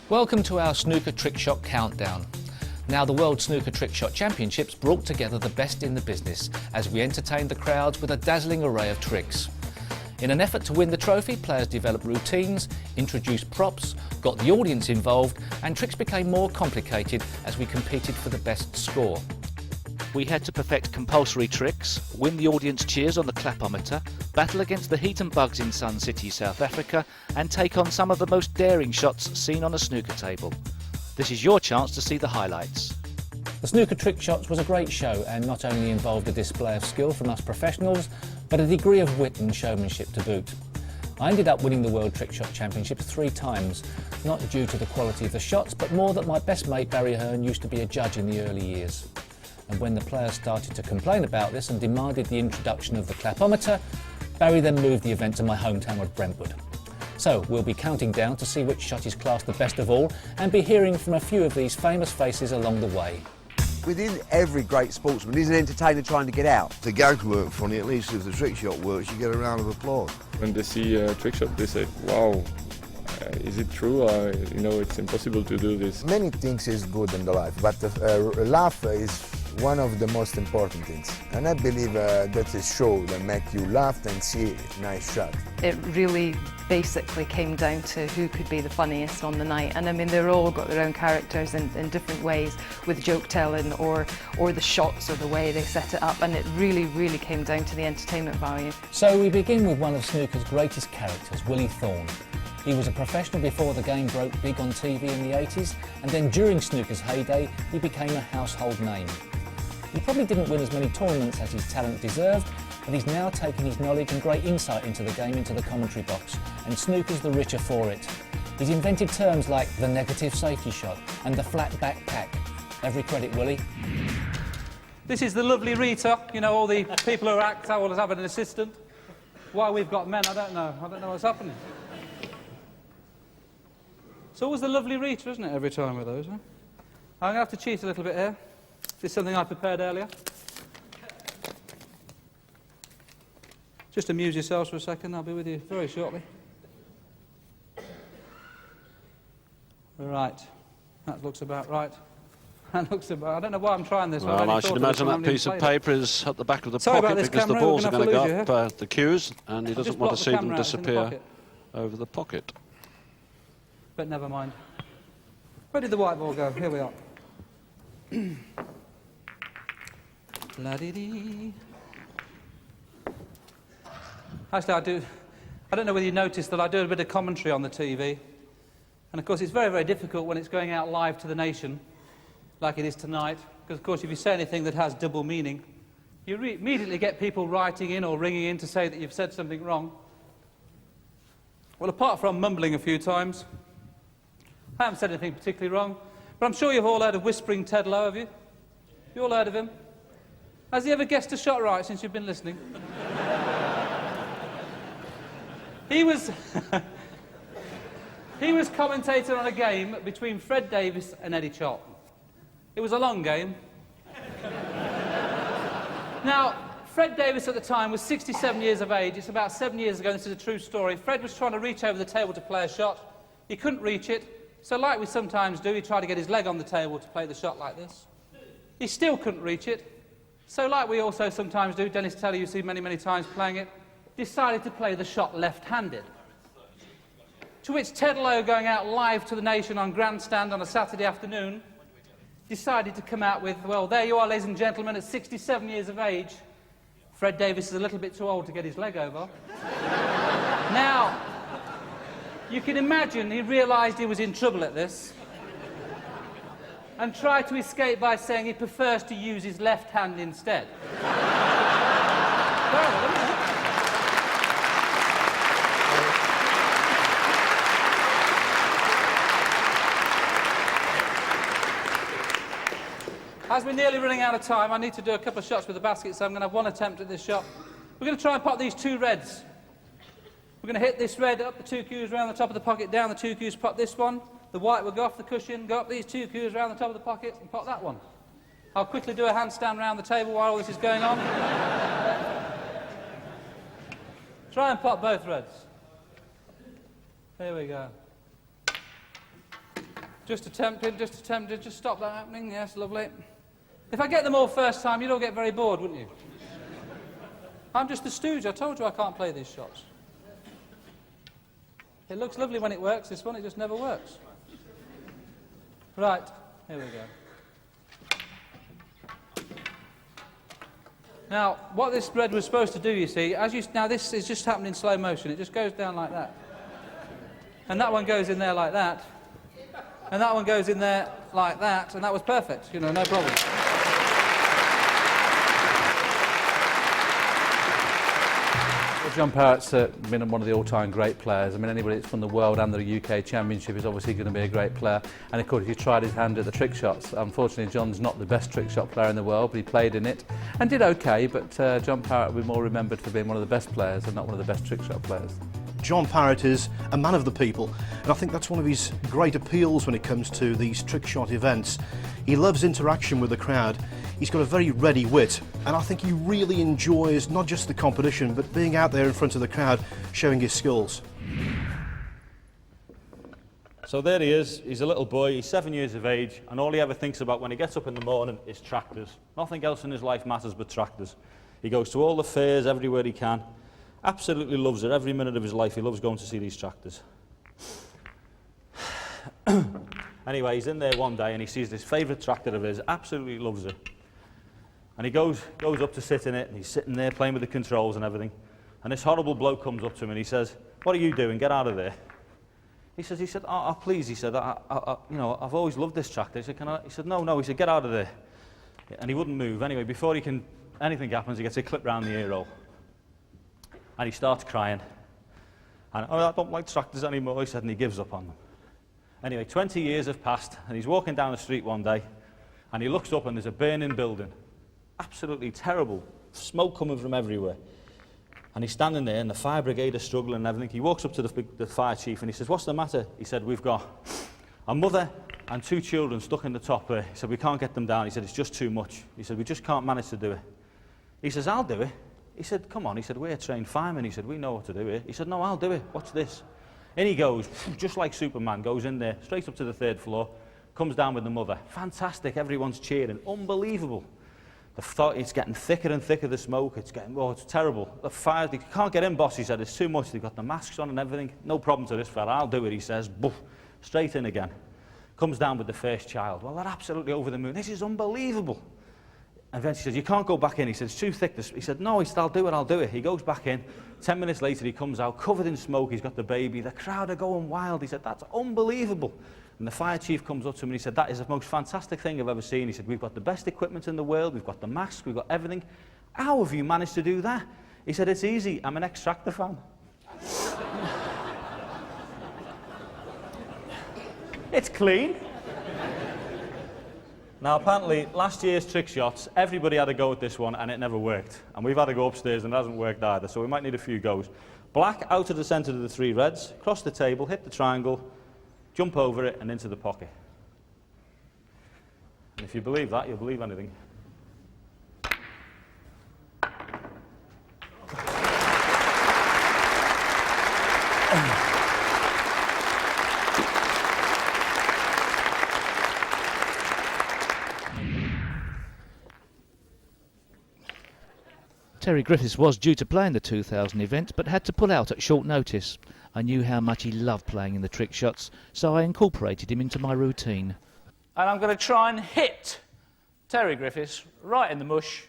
Welcome to our Snooker Trick Shot Countdown. Now the World Snooker Trick Shot Championships brought together the best in the business as we entertained the crowds with a dazzling array of tricks. In an effort to win the trophy, players developed routines, introduced props, got the audience involved, and tricks became more complicated as we competed for the best score. We had to perfect compulsory tricks, win the audience cheers on the clapometer, battle against the heat and bugs in Sun City, South Africa, and take on some of the most daring shots seen on a snooker table. This is your chance to see the highlights. The Snooker Trick Shots was a great show and not only involved a display of skill from us professionals, but a degree of wit and showmanship to boot. I ended up winning the World Trick Shot Championships 3 times, not due to the quality of the shots, but more that my best mate Barry Hearn used to be a judge in the early years. And when the players started to complain about this and demanded the introduction of the clapometer, Barry then moved the event to my hometown of Brentwood. So we'll be counting down to see which shot is classed the best of all and be hearing from a few of these famous faces along the way. Within every great sportsman, there's an entertainer trying to get out. The gags weren't funny, at least if the trick shot works, you get a round of applause. When they see a trick shot, they say, wow, is it true? You know, it's impossible to do this. Many things is good in the life, but laugh is one of the most important things. And I believe that is show that make you laugh and see a nice shot. It really basically came down to who could be the funniest on the night. And I mean, they're all got their own characters in different ways with joke telling or the shots or the way they set it up. And it really came down to the entertainment value. So we begin with one of snooker's greatest characters, Willie Thorne. He was a professional before the game broke big on TV in the 80s, and then during snooker's heyday, he became a household name. He probably didn't win as many tournaments as his talent deserved, but he's now taken his knowledge and great insight into the game into the commentary box, and snooker's the richer for it. He's invented terms like the negative safety shot and the flat back pack. Every credit, Willie. This is the lovely Rita. You know, all the people who act always have an assistant. Why we've got men, I don't know. I don't know what's happening. It's always the lovely Rita, isn't it, every time with those, huh? I'm going to have to cheat a little bit here. This is something I prepared earlier. Just amuse yourselves for a second, I'll be with you very shortly. Right, that looks about right. That looks about... I don't know why I'm trying this. Well, I should imagine that piece of paper is at the back of the pocket because the balls are going to go up the cues, and he doesn't want to see them disappear over the pocket. But never mind. Where did the white ball go? Here we are. La-dee-dee. Actually, I don't know whether you noticed that I do a bit of commentary on the TV. And of course, it's very difficult when it's going out live to the nation, like it is tonight. Because of course, if you say anything that has double meaning, you immediately get people writing in or ringing in to say that you've said something wrong. Well, apart from mumbling a few times, I haven't said anything particularly wrong. But I'm sure you've all heard of Whispering Ted Lowe, have you? You all heard of him? Has he ever guessed a shot right since you've been listening? He was commentator on a game between Fred Davis and Eddie Charlton. It was a long game. Now, Fred Davis at the time was 67 years of age. It's about 7 years ago, this is a true story. Fred was trying to reach over the table to play a shot. He couldn't reach it. So like we sometimes do, he tried to get his leg on the table to play the shot like this. He still couldn't reach it. So like we also sometimes do, Dennis Taylor you see many times playing it, decided to play the shot left-handed. To which Ted Lowe, going out live to the nation on Grandstand on a Saturday afternoon, decided to come out with, well, there you are, ladies and gentlemen, at 67 years of age, Fred Davis is a little bit too old to get his leg over. Now, you can imagine he realised he was in trouble at this and tried to escape by saying he prefers to use his left hand instead. As we're nearly running out of time, I need to do a couple of shots with the basket, so I'm going to have one attempt at this shot. We're going to try and pop these 2 reds. We're going to hit this red up the 2 cues around the top of the pocket, down the 2 cues, pop this one. The white will go off the cushion, go up these 2 cues around the top of the pocket and pop that one. I'll quickly do a handstand around the table while all this is going on. Try and pop both reds. Here we go. Just attempted, just stop that happening. Yes, lovely. If I get them all first time, you'd all get very bored, wouldn't you? I'm just the stooge. I told you I can't play these shots. It looks lovely when it works, this one, it just never works. Right, here we go. Now, what this red was supposed to do, you see, now this is just happening in slow motion. It just goes down like that. And that one goes in there like that. And that one goes in there like that. And that was perfect, you know, no problem. John Parrott's been one of the all-time great players. I mean, anybody that's from the World and the UK Championship is obviously going to be a great player. And of course, he tried his hand at the trick shots. Unfortunately, John's not the best trick shot player in the world, but he played in it and did okay. But John Parrott will be more remembered for being one of the best players and not one of the best trick shot players. John Parrott is a man of the people, and I think that's one of his great appeals when it comes to these trick shot events. He loves interaction with the crowd. He's got a very ready wit, and I think he really enjoys not just the competition, but being out there in front of the crowd, showing his skills. So there he is. He's a little boy, he's 7 years of age, and all he ever thinks about when he gets up in the morning is tractors. Nothing else in his life matters but tractors. He goes to all the fairs everywhere he can. Absolutely loves it. Every minute of his life he loves going to see these tractors. Anyway, he's in there one day and he sees this favourite tractor of his, absolutely loves it. And he goes up to sit in it, and he's sitting there playing with the controls and everything. And this horrible bloke comes up to him and he says, "What are you doing? Get out of there." He said, "Oh, please," he said, you know, "I've always loved this tractor." He said, "Can I?" He said, No, he said, "Get out of there." And he wouldn't move. Anyway, before anything happens, he gets a clip round the ear roll. And he starts crying. And, "Oh, I don't like tractors anymore," he said, and he gives up on them. Anyway, 20 years have passed, and he's walking down the street one day, and he looks up and there's a burning building. Absolutely terrible. Smoke coming from everywhere. And he's standing there, and the fire brigade are struggling and everything. He walks up to the fire chief, and he says, "What's the matter?" He said, "We've got a mother and 2 children stuck in the top there." He said, "We can't get them down." He said, "It's just too much." He said, "We just can't manage to do it." He says, "I'll do it." He said, "Come on." He said, "We're trained firemen." He said, "We know what to do here." He said, "No, I'll do it. Watch this." In he goes, just like Superman, goes in there, straight up to the 3rd floor, comes down with the mother. Fantastic, everyone's cheering. Unbelievable. It's getting thicker and thicker, the smoke. It's terrible. The fire, they can't get in, boss, he said. It's too much. They've got the masks on and everything. No problem to this fella. I'll do it, he says. Boof, straight in again. Comes down with the first child. Well, they're absolutely over the moon. This is unbelievable. And then she says, "You can't go back in." He said, "It's too thick." He said, "No," he said, "I'll do it. He goes back in. 10 minutes later, he comes out covered in smoke. He's got the baby. The crowd are going wild. He said, "That's unbelievable." And the fire chief comes up to him and he said, "That is the most fantastic thing I've ever seen." He said, "We've got the best equipment in the world. We've got the masks. We've got everything. How have you managed to do that?" He said, "It's easy. I'm an ex-tractor fan." It's clean. Now, apparently, last year's trick shots, everybody had a go at this one, and it never worked. And we've had to go upstairs, and it hasn't worked either, so we might need a few goes. Black out of the centre of the 3 reds, cross the table, hit the triangle, jump over it, and into the pocket. And if you believe that, you'll believe anything. Terry Griffiths was due to play in the 2000 event, but had to pull out at short notice. I knew how much he loved playing in the trick shots, so I incorporated him into my routine. And I'm going to try and hit Terry Griffiths right in the mush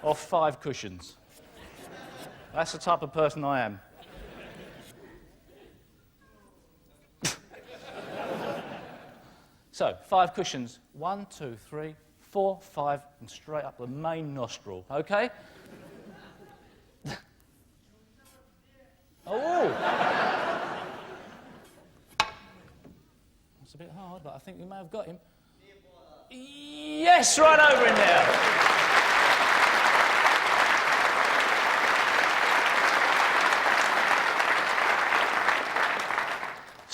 off 5 cushions. That's the type of person I am. So, 5 cushions. 1, 2, 3, 4, 5, and straight up the main nostril, okay? Oh! That's a bit hard, but I think we may have got him. Yes, right over in there.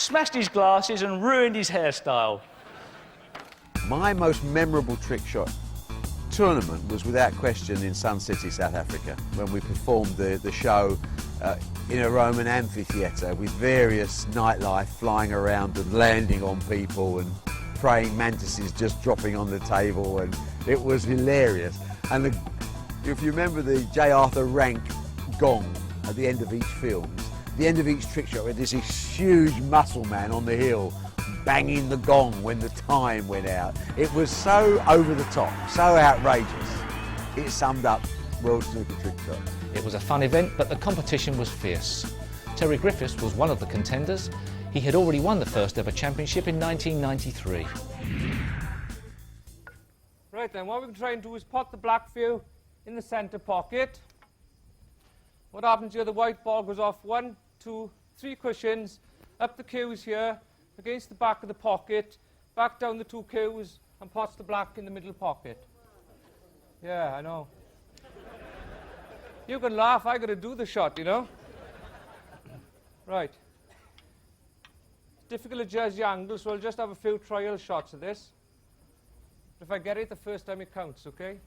smashed his glasses and ruined his hairstyle. My most memorable trick shot tournament was without question in Sun City, South Africa, when we performed the show in a Roman amphitheatre with various nightlife flying around and landing on people and praying mantises just dropping on the table, and it was hilarious. And if you remember the J. Arthur Rank gong at the end of each film, the end of each trick shot, with this huge muscle man on the hill banging the gong when the time went out. It was so over the top, so outrageous. It summed up World Snooker Trick Shot. It was a fun event, but the competition was fierce. Terry Griffiths was one of the contenders. He had already won the first ever championship in 1993. Right then, what we can try and do is pot the black for you in the centre pocket. What happens here, the white ball goes off 1, 2, 3 cushions, up the cues here, against the back of the pocket, back down the 2 cues, and pots the black in the middle pocket. Yeah, I know. You can laugh, I got to do the shot, you know. Right. It's difficult to judge the angle, so I'll just have a few trial shots of this. If I get it the first time, it counts, okay?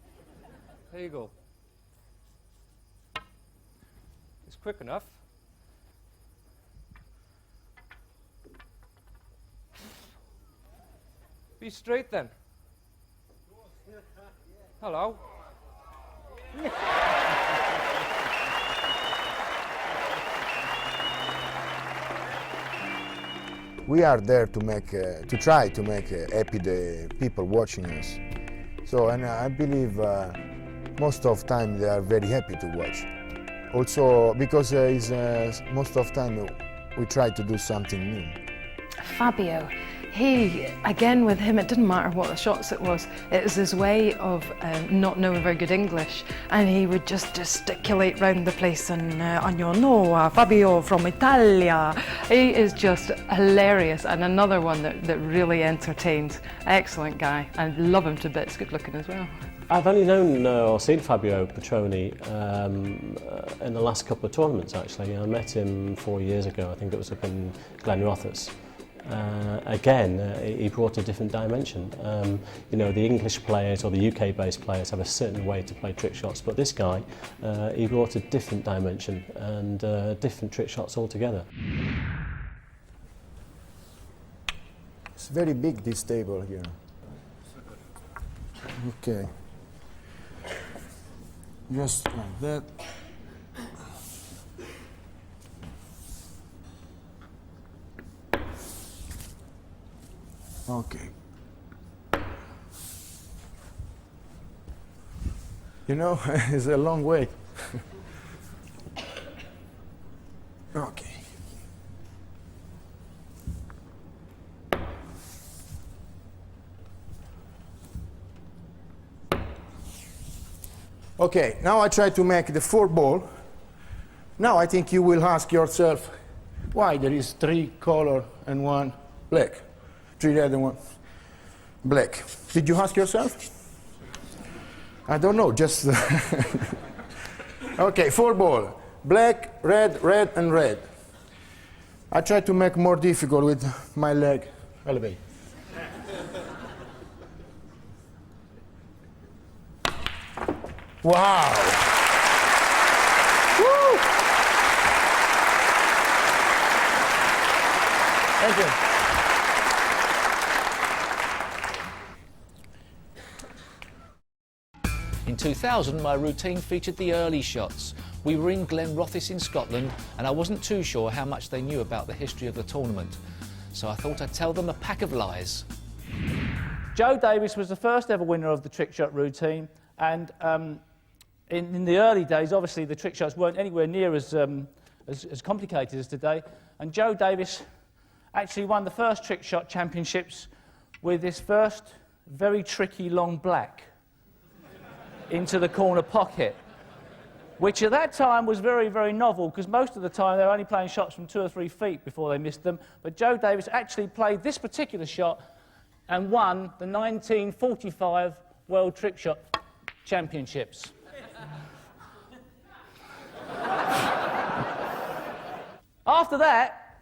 There you go. It's quick enough. Be straight then. Hello. We are there to make, to try to make happy the people watching us. So, and I believe most of time they are very happy to watch. Also, because most of time we try to do something new. Fabio, he, again with him, it didn't matter what the shots it was his way of not knowing very good English, and he would just gesticulate round the place and you know, Fabio from Italia. He is just hilarious, and another one that really entertains. Excellent guy, and love him to bits, good looking as well. I've only known or seen Fabio Petroni in the last couple of tournaments actually. I met him 4 years ago, I think it was up in Glenrothes. Again, he brought a different dimension. You know, the English players or the UK-based players have a certain way to play trick shots, but this guy, he brought a different dimension and different trick shots altogether. It's very big, this table here. Okay. Just like that. Okay. You know, it's a long way. Okay. Okay, now I try to make the 4 ball. Now I think you will ask yourself, why there is 3 color and 1 black? 3 red and 1 black. Did you ask yourself? I don't know, just... Okay, 4 ball. Black, red, red, and red. I try to make more difficult with my leg. Elevate. Wow! Woo! Thank you. In 2000, my routine featured the early shots. We were in Glenrothes in Scotland, and I wasn't too sure how much they knew about the history of the tournament. So I thought I'd tell them a pack of lies. Joe Davis was the first ever winner of the trick shot routine, and in the early days, obviously the trick shots weren't anywhere near as complicated as today, and Joe Davis actually won the first trick shot championships with his first very tricky long black into the corner pocket, which at that time was very, very novel, because most of the time they were only playing shots from 2 or 3 feet before they missed them. But Joe Davis actually played this particular shot and won the 1945 World Trick Shot Championships. After that,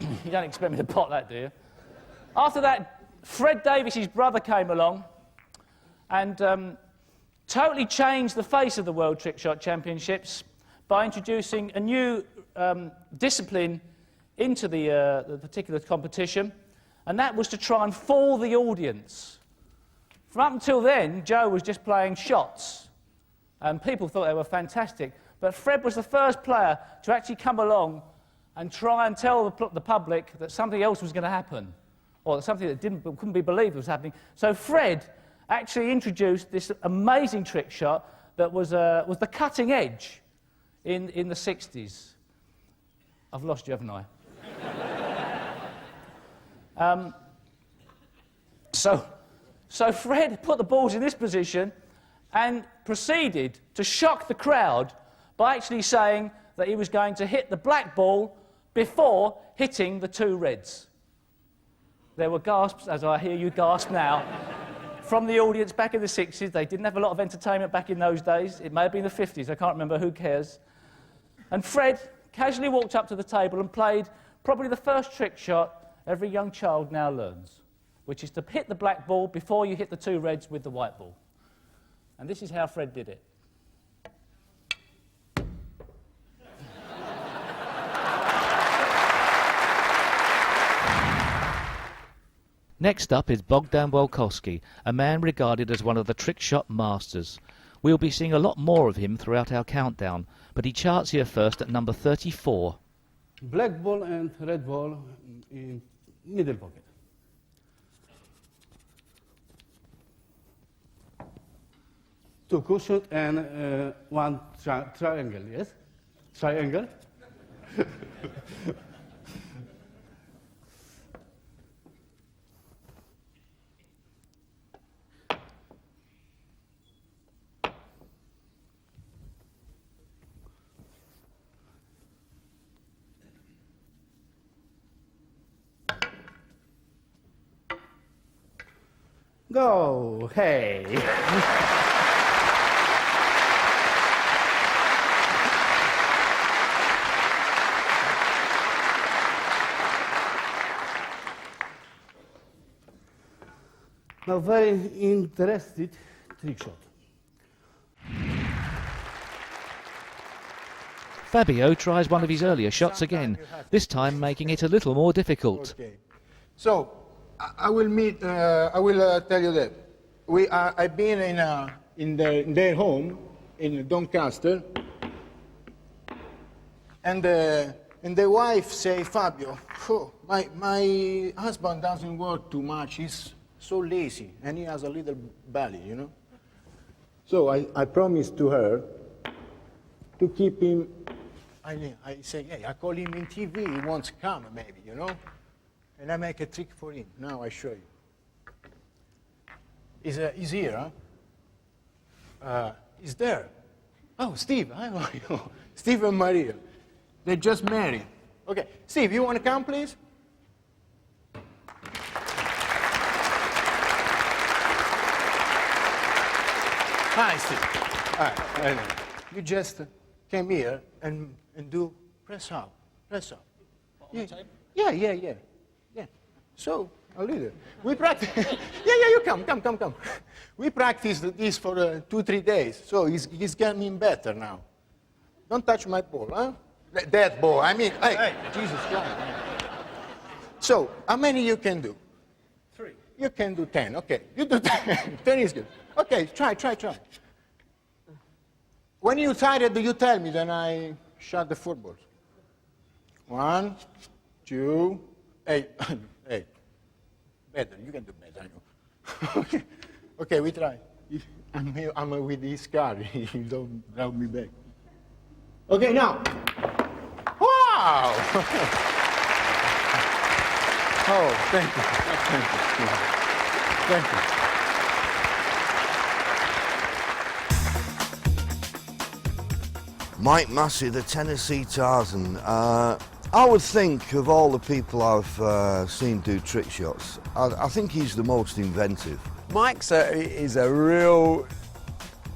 You don't expect me to pot that, do you? After that, Fred Davis, his brother, came along and totally changed the face of the World Trickshot Championships by introducing a new discipline into the particular competition, and that was to try and fool the audience. From up until then, Joe was just playing shots, and people thought they were fantastic. But Fred was the first player to actually come along and try and tell the public that something else was going to happen, or that something that couldn't be believed was happening. So Fred actually introduced this amazing trick shot that was the cutting edge in the 60s. I've lost you, haven't I? So Fred put the balls in this position and proceeded to shock the crowd by actually saying that he was going to hit the black ball before hitting the two reds. There were gasps, as I hear you gasp now, from the audience back in the 60s. They didn't have a lot of entertainment back in those days. It may have been the 50s, I can't remember, who cares. And Fred casually walked up to the table and played probably the first trick shot every young child now learns, which is to hit the black ball before you hit the two reds with the white ball. And this is how Fred did it. Next up is Bogdan Welkowski, a man regarded as one of the trick shot masters. We'll be seeing a lot more of him throughout our countdown, but he charts here first at number 34. Black ball and red ball in middle pocket. Two cushions and one triangle, yes? Triangle. Go, hey. Now, very interested trick shot. Fabio tries one of his earlier shots again, this time making it a little more difficult. Okay. So, I will tell you that I've been in their home in Doncaster, and the wife say, Fabio, oh, my husband doesn't work too much. He's so lazy, and he has a little belly, you know. So I promised to her to keep him. I say, hey, I call him in TV. He wants to come, maybe, you know. And I make a trick for him. Now I show you. He's here, huh? He's there. Oh, Steve, how are you? Steve and Maria. They just married. Okay, Steve, you want to come, please? Hi, Steve. All right. You just came here and do press up. Yeah. So, a little. We practice. yeah, you come. We practiced this for 2-3 days, so he's getting better now. Don't touch my ball, huh? That ball, I mean, hey, Jesus Christ. So, how many you can do? 3. You can do 10, okay. You do 10. 10 is good. Okay, try. When you're tired, you tell me, then I shut the footballs. 1, 2, 8. Hey, better. You can do better, I know. Okay, we try. I'm with this car. You don't help me back. Okay, now. Wow! Oh, thank you. Mike Massey, the Tennessee Tarzan. I would think of all the people I've seen do trick shots, I think he's the most inventive. Mike's is a real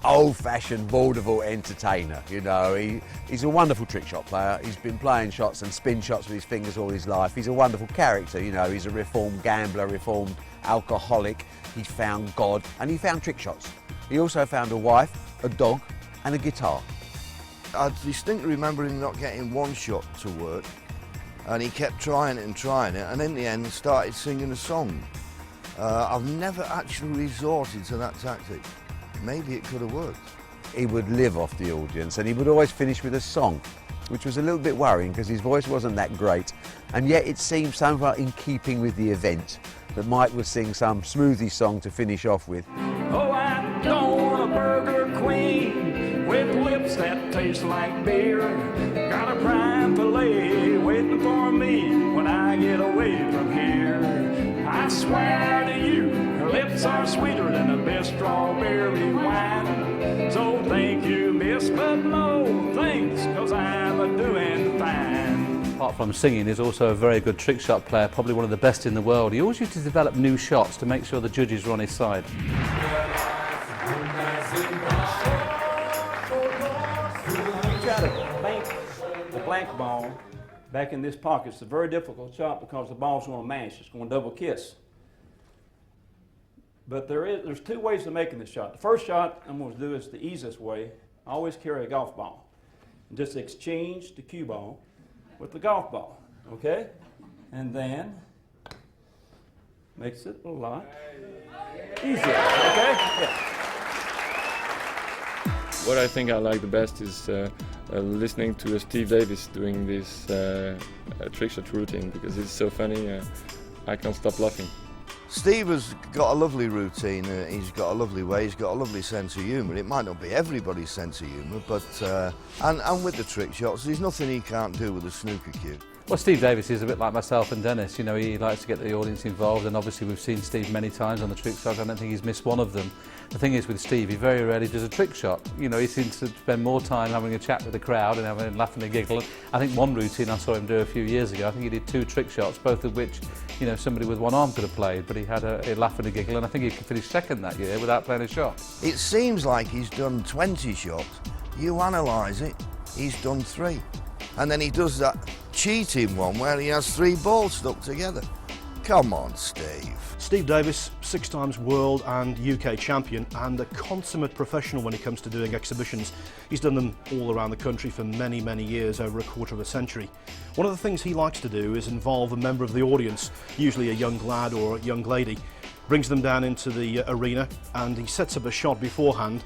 old-fashioned vaudeville entertainer. You know, he's a wonderful trick shot player. He's been playing shots and spin shots with his fingers all his life. He's a wonderful character. You know, he's a reformed gambler, reformed alcoholic. He found God and he found trick shots. He also found a wife, a dog and a guitar. I distinctly remember him not getting one shot to work, and he kept trying it and in the end started singing a song. I've never actually resorted to that tactic. Maybe it could have worked. He would live off the audience and he would always finish with a song, which was a little bit worrying because his voice wasn't that great, and yet it seemed somewhat in keeping with the event that Mike would sing some smoothie song to finish off with. Oh, I don't want a burger queen with lips that taste like beer. Got a prime filet waiting for me when I get away from here. I swear to you, her lips are sweeter than the best strawberry wine. So thank you, miss, but no thanks, 'cause I'm a-doing fine. Apart from singing, he's also a very good trick shot player, probably one of the best in the world. He always used to develop new shots to make sure the judges were on his side. Try to bank the blank ball back in this pocket. It's a very difficult shot because the ball's going to mash. It's going to double kiss. But there's two ways of making this shot. The first shot I'm going to do is the easiest way. I always carry a golf ball and just exchange the cue ball with the golf ball, okay? And then makes it a lot easier, okay? Yeah. What I think I like the best is listening to Steve Davis doing this trick shot routine because it's so funny. I can't stop laughing. Steve has got a lovely routine, he's got a lovely way, he's got a lovely sense of humour. It might not be everybody's sense of humour, but, and with the trick shots, there's nothing he can't do with a snooker cue. Well, Steve Davis is a bit like myself and Dennis. You know, he likes to get the audience involved, and obviously we've seen Steve many times on the trick shots. I don't think he's missed one of them. The thing is with Steve, he very rarely does a trick shot. You know, he seems to spend more time having a chat with the crowd and having a laugh and a giggle. I think one routine I saw him do a few years ago, I think he did 2 trick shots, both of which, you know, somebody with one arm could have played, but he had a laugh and a giggle, and I think he could finish second that year without playing a shot. It seems like he's done 20 shots. You analyse it, he's done 3. And then he does that cheating one where he has 3 balls stuck together. Come on, Steve. Steve Davis, 6 times world and UK champion and a consummate professional when it comes to doing exhibitions. He's done them all around the country for many, many years, over a quarter of a century. One of the things he likes to do is involve a member of the audience, usually a young lad or a young lady, brings them down into the arena and he sets up a shot beforehand.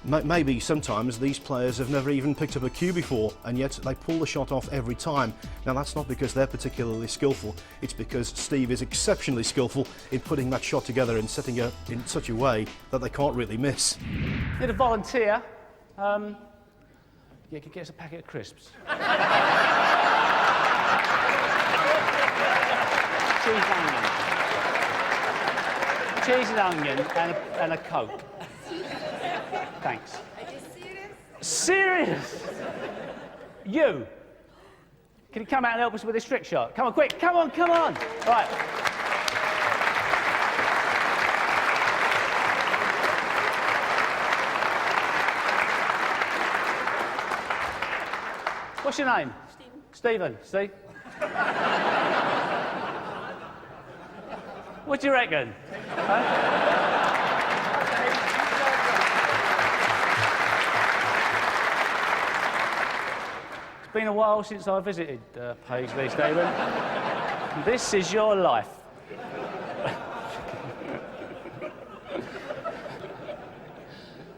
Maybe sometimes these players have never even picked up a cue before, and yet they pull the shot off every time. Now that's not because they're particularly skillful, it's because Steve is exceptionally skillful in putting that shot together and setting it in such a way that they can't really miss. Need a volunteer. Yeah, could get us a packet of crisps. Cheese and onion and a Coke. Thanks. Are you serious? Serious? You? Can you come out and help us with this trick shot? Come on, quick, come on, come on. Right. What's your name? Stephen. Steve? What do you reckon? Huh? It's been a while since I visited Paisley, Stephen. This is your life.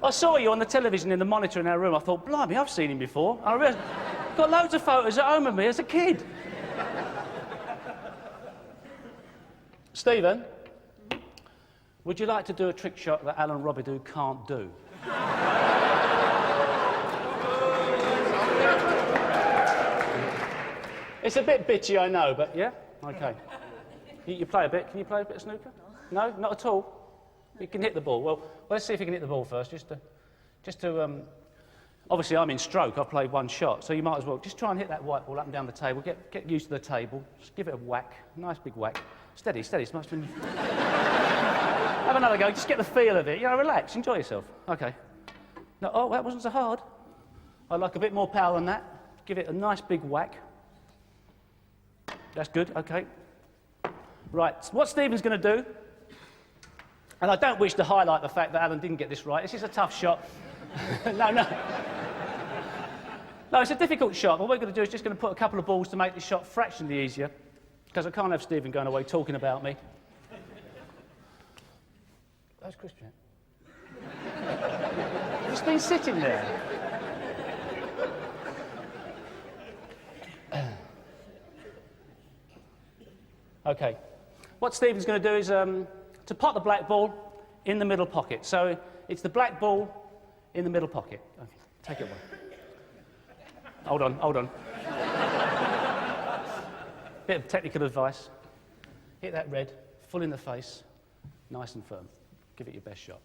I saw you on the television in the monitor in our room. I thought, blimey, I've seen him before. I realised, got loads of photos at home of me as a kid. Stephen, would you like to do a trick shot that Alan Robidoux can't do? It's a bit bitchy, I know, but yeah? OK. You play a bit. Can you play a bit of snooker? No, not at all? You can hit the ball. Well, let's see if you can hit the ball first, just to obviously, I'm in stroke. I've played 1 shot, so you might as well just try and hit that white ball up and down the table. Get used to the table. Just give it a whack. Nice big whack. Steady, steady. It's much. Have another go. Just get the feel of it. You know, relax. Enjoy yourself. OK. No, oh, that wasn't so hard. I'd like a bit more power than that. Give it a nice big whack. That's good, okay. Right, so what Stephen's going to do, and I don't wish to highlight the fact that Alan didn't get this right. This is a tough shot. No. No, it's a difficult shot. What we're going to do is just going to put a couple of balls to make this shot fractionally easier, because I can't have Stephen going away talking about me. That's Christian. He's been sitting there. Okay. What Stephen's going to do is to pot the black ball in the middle pocket. So it's the black ball in the middle pocket. Okay, take it away. Hold on. Bit of technical advice. Hit that red, full in the face, nice and firm. Give it your best shot.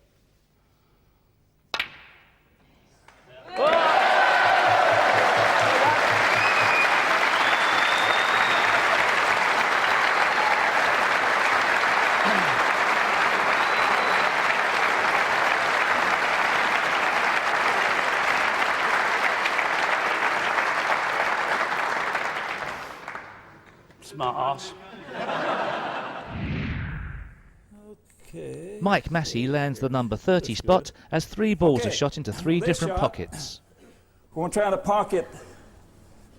Smart arse. Okay. Mike Massey lands the number 30 spot as 3 balls are shot into 3 different pockets. We're going to try to pocket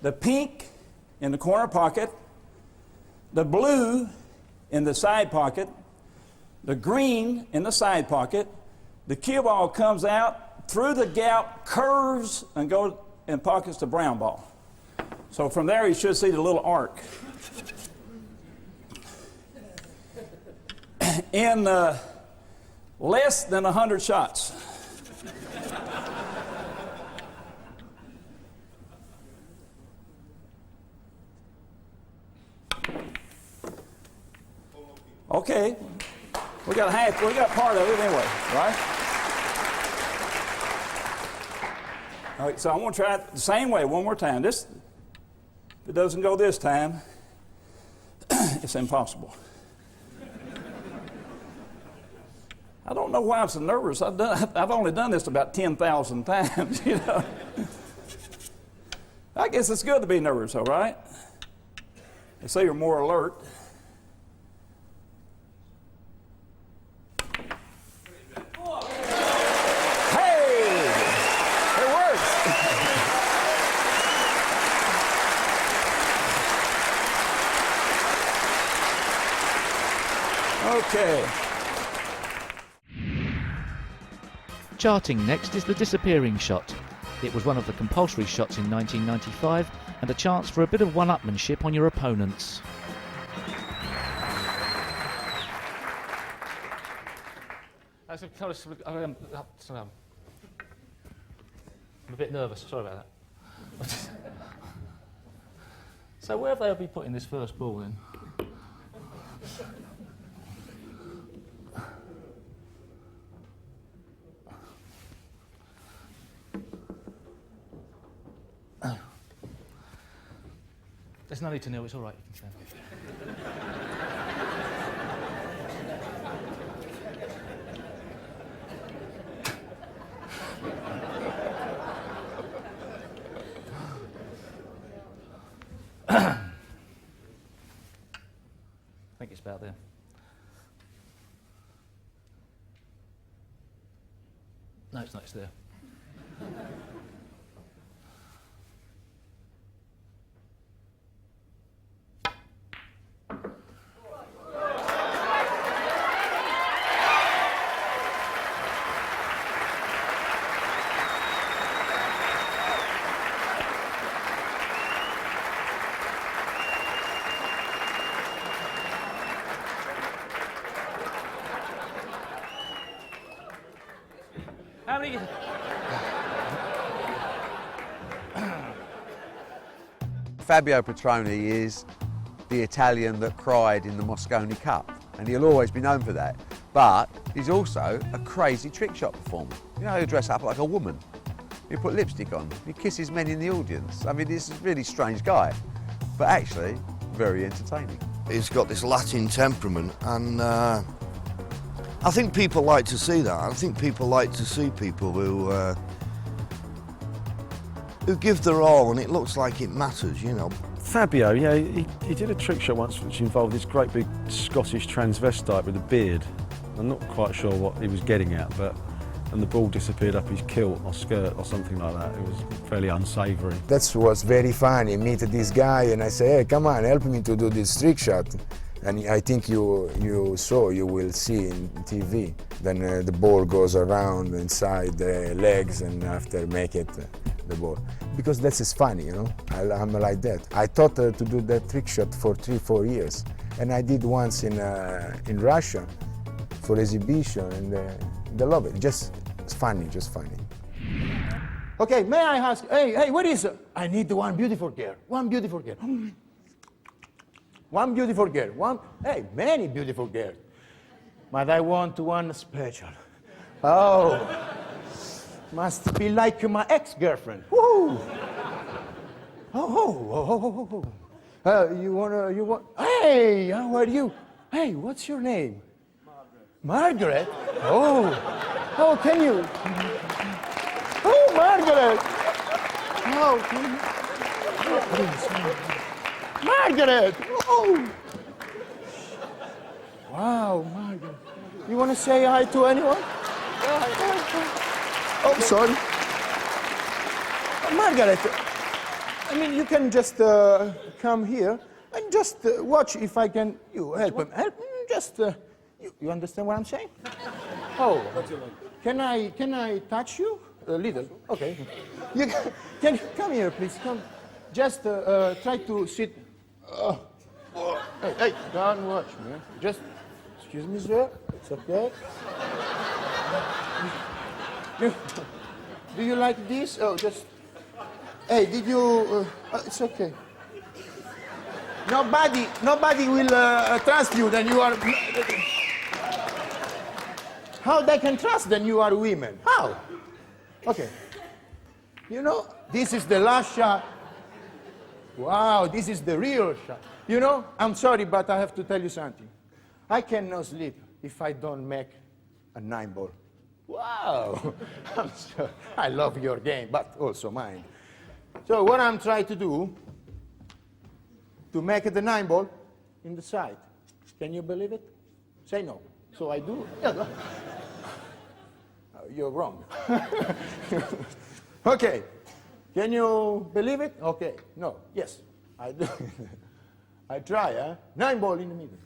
the pink in the corner pocket, the blue in the side pocket, the green in the side pocket. The cue ball comes out through the gap, curves, and goes and pockets the brown ball. So from there you should see the little arc. In less than 100 shots. Okay, we got part of it anyway, right? All right, so I'm going to try it the same way one more time. If it doesn't go this time, it's impossible. I don't know why I'm so nervous. I've only done this about 10,000 times, you know. I guess it's good to be nervous, all right? They say you're more alert. Hey! It works! Okay. Charting next is the disappearing shot. It was one of the compulsory shots in 1995 and a chance for a bit of one-upmanship on your opponents. I'm a bit nervous, sorry about that. So where have they be putting this first ball in? There's no need to know, it's all right, you can stand. I think it's about there. No, it's not, it's there. How many? Fabio Petroni is the Italian that cried in the Mosconi Cup, and he'll always be known for that. But he's also a crazy trick shot performer. You know, he'll dress up like a woman. He'll put lipstick on. He kisses men in the audience. I mean, he's a really strange guy, but actually very entertaining. He's got this Latin temperament, and I think people like to see that. I think people like to see people who who give their all, and it looks like it matters, you know. Fabio, yeah, he did a trick shot once which involved this great big Scottish transvestite with a beard. I'm not quite sure what he was getting at, and the ball disappeared up his kilt or skirt or something like that. It was fairly unsavoury. That was very funny. Meet this guy and I say, hey, come on, help me to do this trick shot. And I think you will see in TV. Then the ball goes around inside the legs and after make it the ball. Because that is funny, you know, I'm like that. I thought to do that trick shot for 3-4 years. And I did once in Russia for exhibition and they love it. It's funny, just funny. Okay, may I ask, hey, what is it? I need one beautiful girl, one beautiful girl. One beautiful girl, many beautiful girls. But I want one special. Oh, must be like my ex-girlfriend. Woo! You want, hey, how are you? Hey, what's your name? Margaret. Oh, can you? Oh, Margaret. Oh, can you? Margaret. Oh. Wow, Margaret. You want to say hi to anyone? Oh, sorry. Margaret, I mean, you can just come here and just watch if I can. You help him. Help him. Just. You understand what I'm saying? Oh, can I touch you a little? Okay. You can come here, please. Come. Just try to sit. Hey, don't watch me. Just excuse me, sir. It's okay. Do you like this? Oh, just. Hey, did you? It's okay. Nobody will trust you. Then you are. How they can trust then you are women? How? Okay. You know, this is the last shot. Wow, this is the real shot. You know, I'm sorry, but I have to tell you something. I cannot sleep if I don't make a 9-ball. Wow. I love your game, but also mine. So what I'm trying to do, to make it a 9-ball in the side. Can you believe it? Say no. So I do. Yeah. You're wrong. Okay. Can you believe it? Okay. No. Yes. I do. I try, huh? 9-ball in the middle.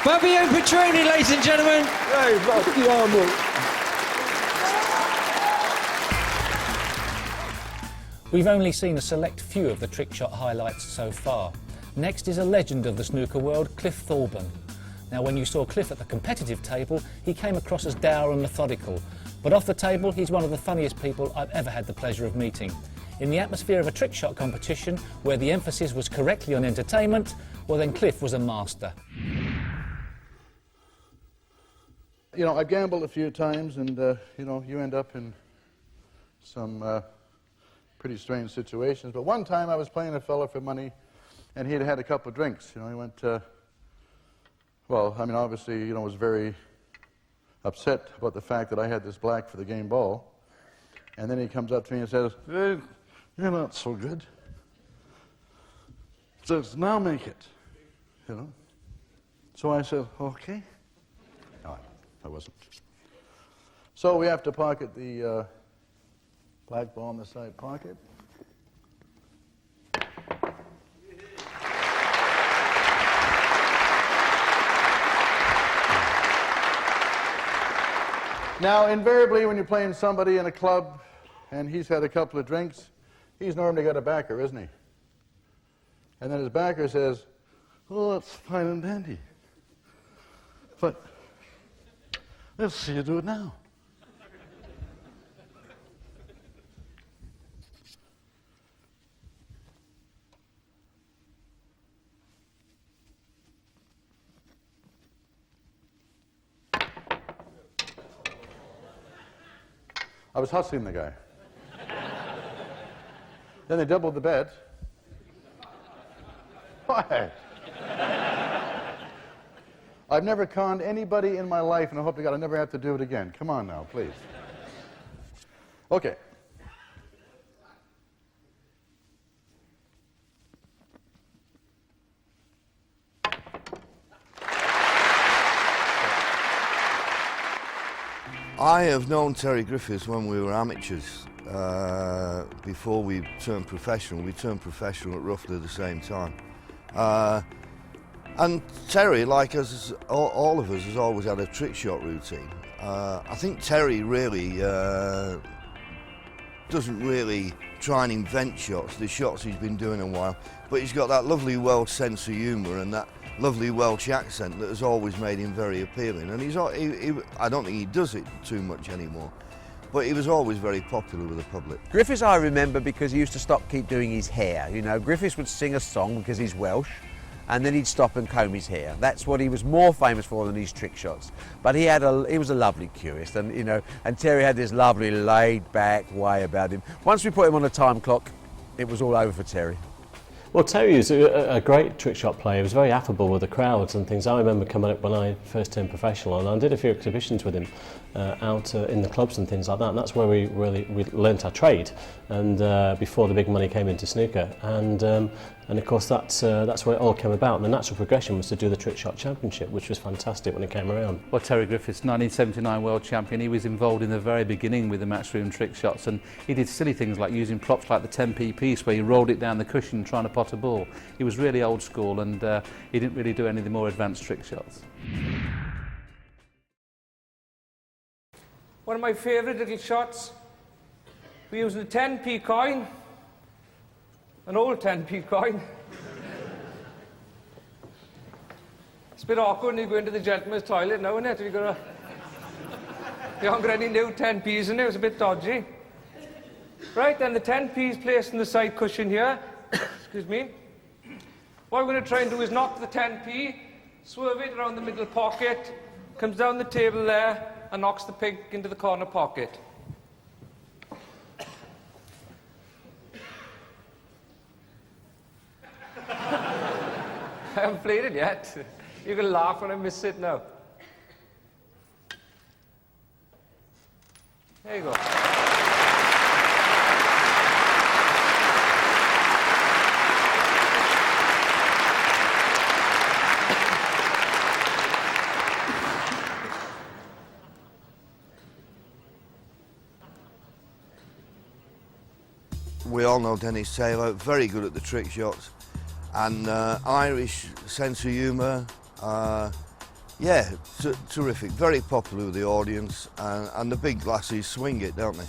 Fabio Petroni, ladies and gentlemen. Hey, Fabio. We've only seen a select few of the trick shot highlights so far. Next is a legend of the snooker world, Cliff Thorburn. Now, when you saw Cliff at the competitive table, he came across as dour and methodical. But off the table, he's one of the funniest people I've ever had the pleasure of meeting. In the atmosphere of a trick shot competition, where the emphasis was correctly on entertainment, well then Cliff was a master. You know, I've gambled a few times and, you know, you end up in some pretty strange situations. But one time I was playing a fella for money and he'd had a couple of drinks. You know, he went, well, I mean, obviously, you know, was very upset about the fact that I had this black for the game ball. And then he comes up to me and says, hey, you're not so good. Says, now make it, you know. So I said, okay. No, I wasn't. So we have to pocket the black ball in the side pocket. Now, invariably, when you're playing somebody in a club and he's had a couple of drinks, he's normally got a backer, isn't he? And then his backer says, oh, that's fine and dandy. But let's see you do it now. I was hustling the guy. Then they doubled the bet. Why? I've never conned anybody in my life, and I hope to God I never have to do it again. Come on now, please. Okay. I have known Terry Griffiths when we were amateurs. Before we turned professional. We turned professional at roughly the same time. And Terry, like us, all of us, has always had a trick shot routine. I think Terry really doesn't really try and invent shots, the shots he's been doing a while, but he's got that lovely Welsh sense of humour and that lovely Welsh accent that has always made him very appealing. And I don't think he does it too much anymore, but he was always very popular with the public. Griffiths I remember because he used to keep doing his hair. You know, Griffiths would sing a song because he's Welsh, and then he'd stop and comb his hair. That's what he was more famous for than his trick shots. But he was a lovely curist, and you know, and Terry had this lovely laid-back way about him. Once we put him on a time clock, it was all over for Terry. Well, Terry is a great trick shot player. He was very affable with the crowds and things. I remember coming up when I first turned professional, and I did a few exhibitions with him out in the clubs and things like that. And that's where we learnt our trade, and before the big money came into snooker. And of course that's where it all came about. And the natural progression was to do the Trick Shot Championship, which was fantastic when it came around. Well, Terry Griffiths, 1979 world champion, he was involved in the very beginning with the matchroom trick shots, and he did silly things like using props like the 10p piece where he rolled it down the cushion trying to pot a ball. He was really old school, and he didn't really do any of the more advanced trick shots. One of my favourite little shots, we're using a 10p coin, an old 10p coin. It's a bit awkward when you go into the gentleman's toilet now, isn't it? You haven't got any new 10p's in there, it's a bit dodgy. Right, then the 10p's placed in the side cushion here. Excuse me. What we're going to try and do is knock the 10p, swerve it around the middle pocket, comes down the table there, and knocks the pig into the corner pocket. I haven't played it yet. You're going to laugh when I miss it now. There you go. We all know Dennis Taylor, very good at the trick shots, and Irish sense of humour, yeah, terrific, very popular with the audience, and the big glasses swing it, don't they?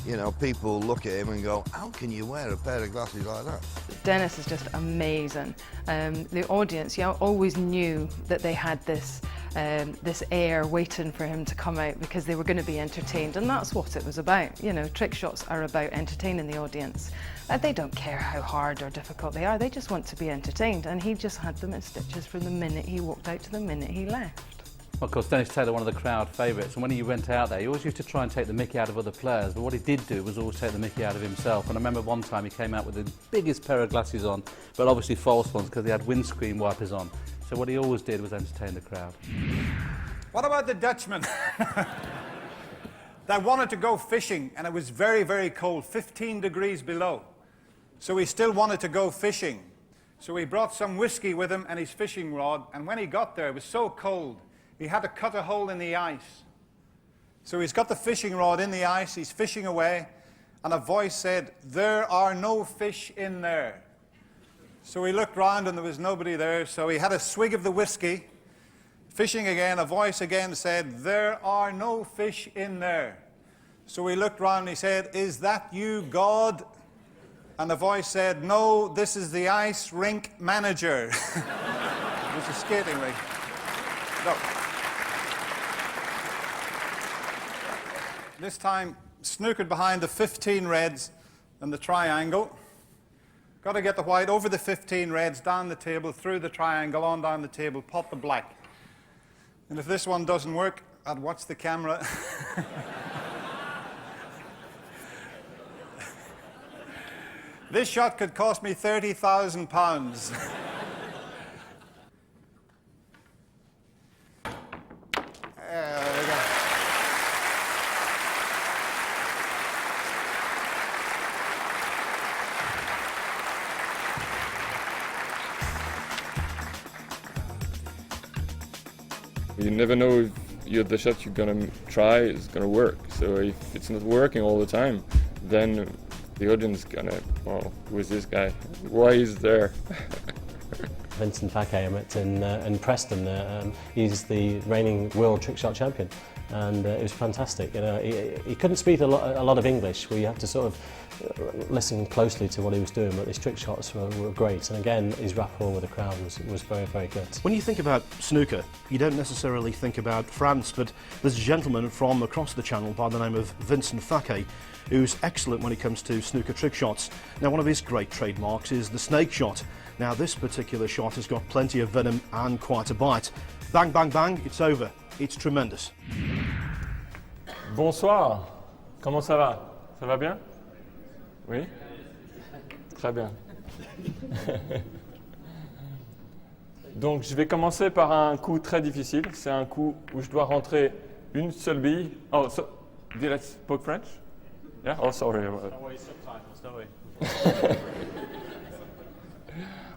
You know, people look at him and go, how can you wear a pair of glasses like that? Dennis is just amazing. The audience, always knew that they had this air waiting for him to come out because they were going to be entertained, and that's what it was about. You know, trick shots are about entertaining the audience. They don't care how hard or difficult they are, they just want to be entertained, and he just had them in stitches from the minute he walked out to the minute he left. Well, of course, Dennis Taylor, one of the crowd favourites, and when he went out there, he always used to try and take the mickey out of other players, but what he did do was always take the mickey out of himself. And I remember one time he came out with the biggest pair of glasses on, but obviously false ones because he had windscreen wipers on. So what he always did was entertain the crowd. What about the Dutchman? That wanted to go fishing, and it was very, very cold, 15 degrees below. So he still wanted to go fishing. So he brought some whiskey with him and his fishing rod, and when he got there, it was so cold, he had to cut a hole in the ice. So he's got the fishing rod in the ice, he's fishing away, and a voice said, "There are no fish in there." So he looked round and there was nobody there, so he had a swig of the whiskey. Fishing again, a voice again said, "There are no fish in there." So he looked round and he said, "Is that you, God?" And the voice said, "No, this is the ice rink manager." It was a skating rink. No. This time, snookered behind the 15 reds and the triangle. Got to get the white over the 15 reds, down the table, through the triangle, on down the table, pot the black. And if this one doesn't work, I'd watch the camera. This shot could cost me £30,000. You never know if the shot you're gonna try is gonna work. So if it's not working all the time, then the audience is gonna, oh, who is this guy? Why is there? Vincent Fake I met in Preston. He's the reigning world trick shot champion, and it was fantastic. You know, he couldn't speak a lot of English. We had to sort of listen closely to what he was doing, but his trick shots were great. And again, his rapport with the crowd was very, very good. When you think about snooker, you don't necessarily think about France, but there's a gentleman from across the channel by the name of Vincent Fake, who's excellent when it comes to snooker trick shots. Now, one of his great trademarks is the snake shot. Now, this particular shot has got plenty of venom and quite a bite. Bang, bang, bang, it's over. It's tremendous. Bonsoir, comment ça va? Ça va bien? Oui? Très bien. Donc je vais commencer par un coup très difficile. C'est un coup où je dois rentrer une seule bille. Oh, so, did I speak French? Yeah? Oh, sorry.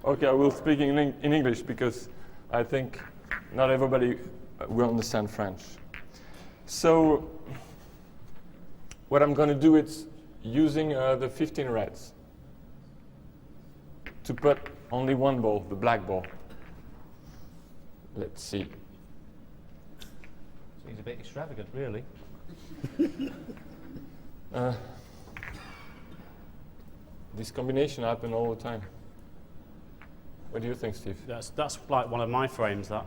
Okay, I will speak in English because I think not everybody will understand French. So what I'm going to do is using the 15 reds to put only one ball, the black ball. Let's see. Seems a bit extravagant, really. This combination happens all the time. What do you think, Steve? That's like one of my frames, that.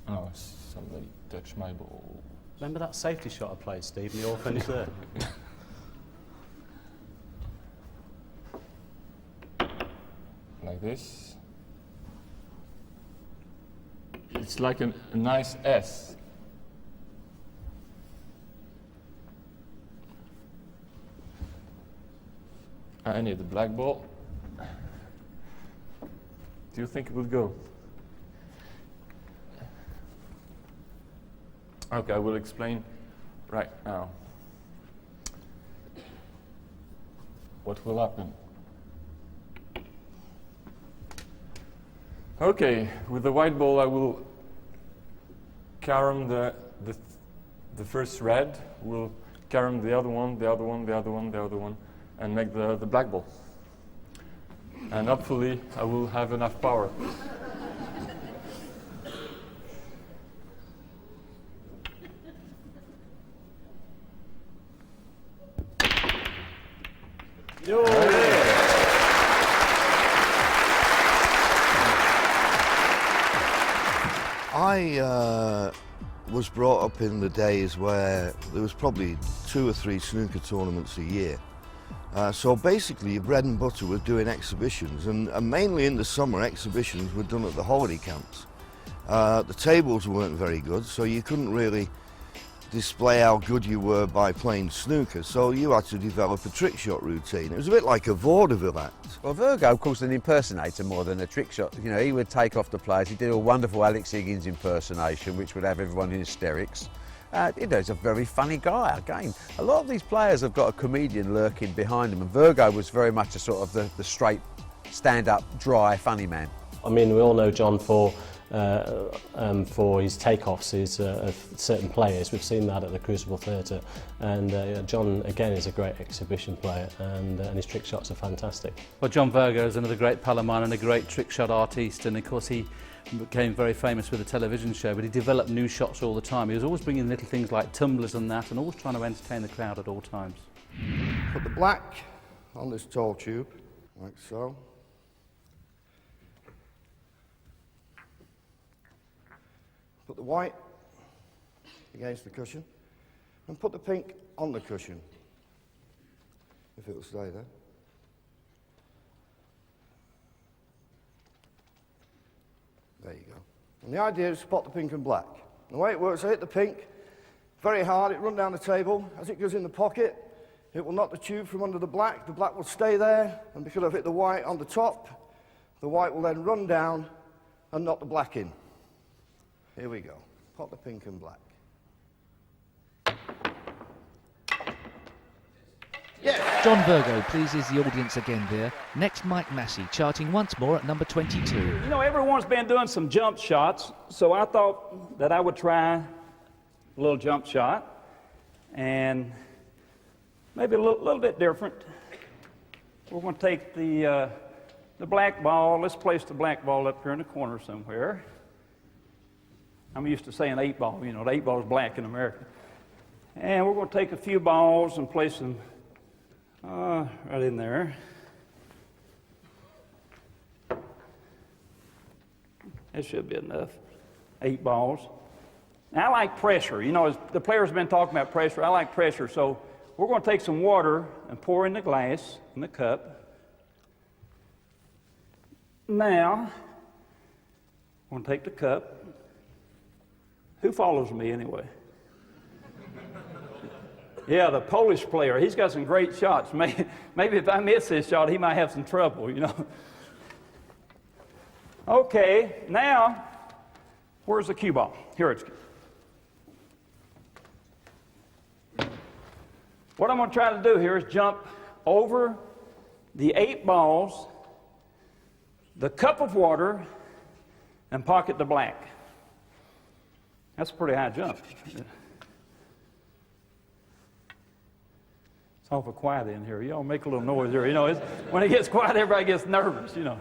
Oh, somebody touched my ball. Remember that safety shot I played, Steve, and you all finished there? Like this. It's like a nice S. I need the black ball. Do you think it will go? Okay, I will explain right now what will happen. Okay, with the white ball I will carom the first red, will carom the other one, the other one, the other one, the other one, and make the black ball. And hopefully I will have enough power. I was brought up in the days where there was probably 2 or 3 snooker tournaments a year. So basically your bread and butter was doing exhibitions, and mainly in the summer exhibitions were done at the holiday camps. The tables weren't very good, so you couldn't really display how good you were by playing snooker, so you had to develop a trick shot routine. It was a bit like a vaudeville act. Well, Virgo, of course, an impersonator more than a trick shot. You know, he would take off the players. He did a wonderful Alex Higgins impersonation, which would have everyone in hysterics. You know, he's a very funny guy. Again, a lot of these players have got a comedian lurking behind them, and Virgo was very much a sort of the straight, stand-up, dry, funny man. I mean, we all know John for his takeoffs of certain players. We've seen that at the Crucible Theatre, and John again is a great exhibition player, and his trick shots are fantastic. Well, John Virgo is another great pal of mine and a great trick shot artiste, and of course he became very famous with a television show, but he developed new shots all the time. He was always bringing little things like tumblers and that, and always trying to entertain the crowd at all times. Put the black on this tall tube, like so. Put the white against the cushion, and put the pink on the cushion, if it will stay there. There you go. And the idea is to spot the pink and black. The way it works, I hit the pink very hard, it runs down the table. As it goes in the pocket, it will knock the tube from under the black will stay there, and because I've hit the white on the top, the white will then run down and knock the black in. Here we go. Pot the pink and black. John Virgo pleases the audience again there. Next, Mike Massey, charting once more at number 22. You know, everyone's been doing some jump shots, so I thought that I would try a little jump shot, and maybe a little bit different. We're going to take the black ball. Let's place the black ball up here in the corner somewhere. I'm used to saying 8 ball. You know, the 8 ball is black in America. And we're going to take a few balls and place them right in there. That should be enough. 8 balls. Now, I like pressure. You know, as the players have been talking about pressure, I like pressure. So we're going to take some water and pour in the glass, in the cup. Now, I'm going to take the cup. Who follows me anyway? Yeah, the Polish player. He's got some great shots. Maybe if I miss this shot, he might have some trouble, you know. Okay, now, where's the cue ball? Here it's. What I'm going to try to do here is jump over the 8 balls, the cup of water, and pocket the black. That's a pretty high jump. It's awful quiet in here. Y'all make a little noise here. You know, when it gets quiet, everybody gets nervous, you know.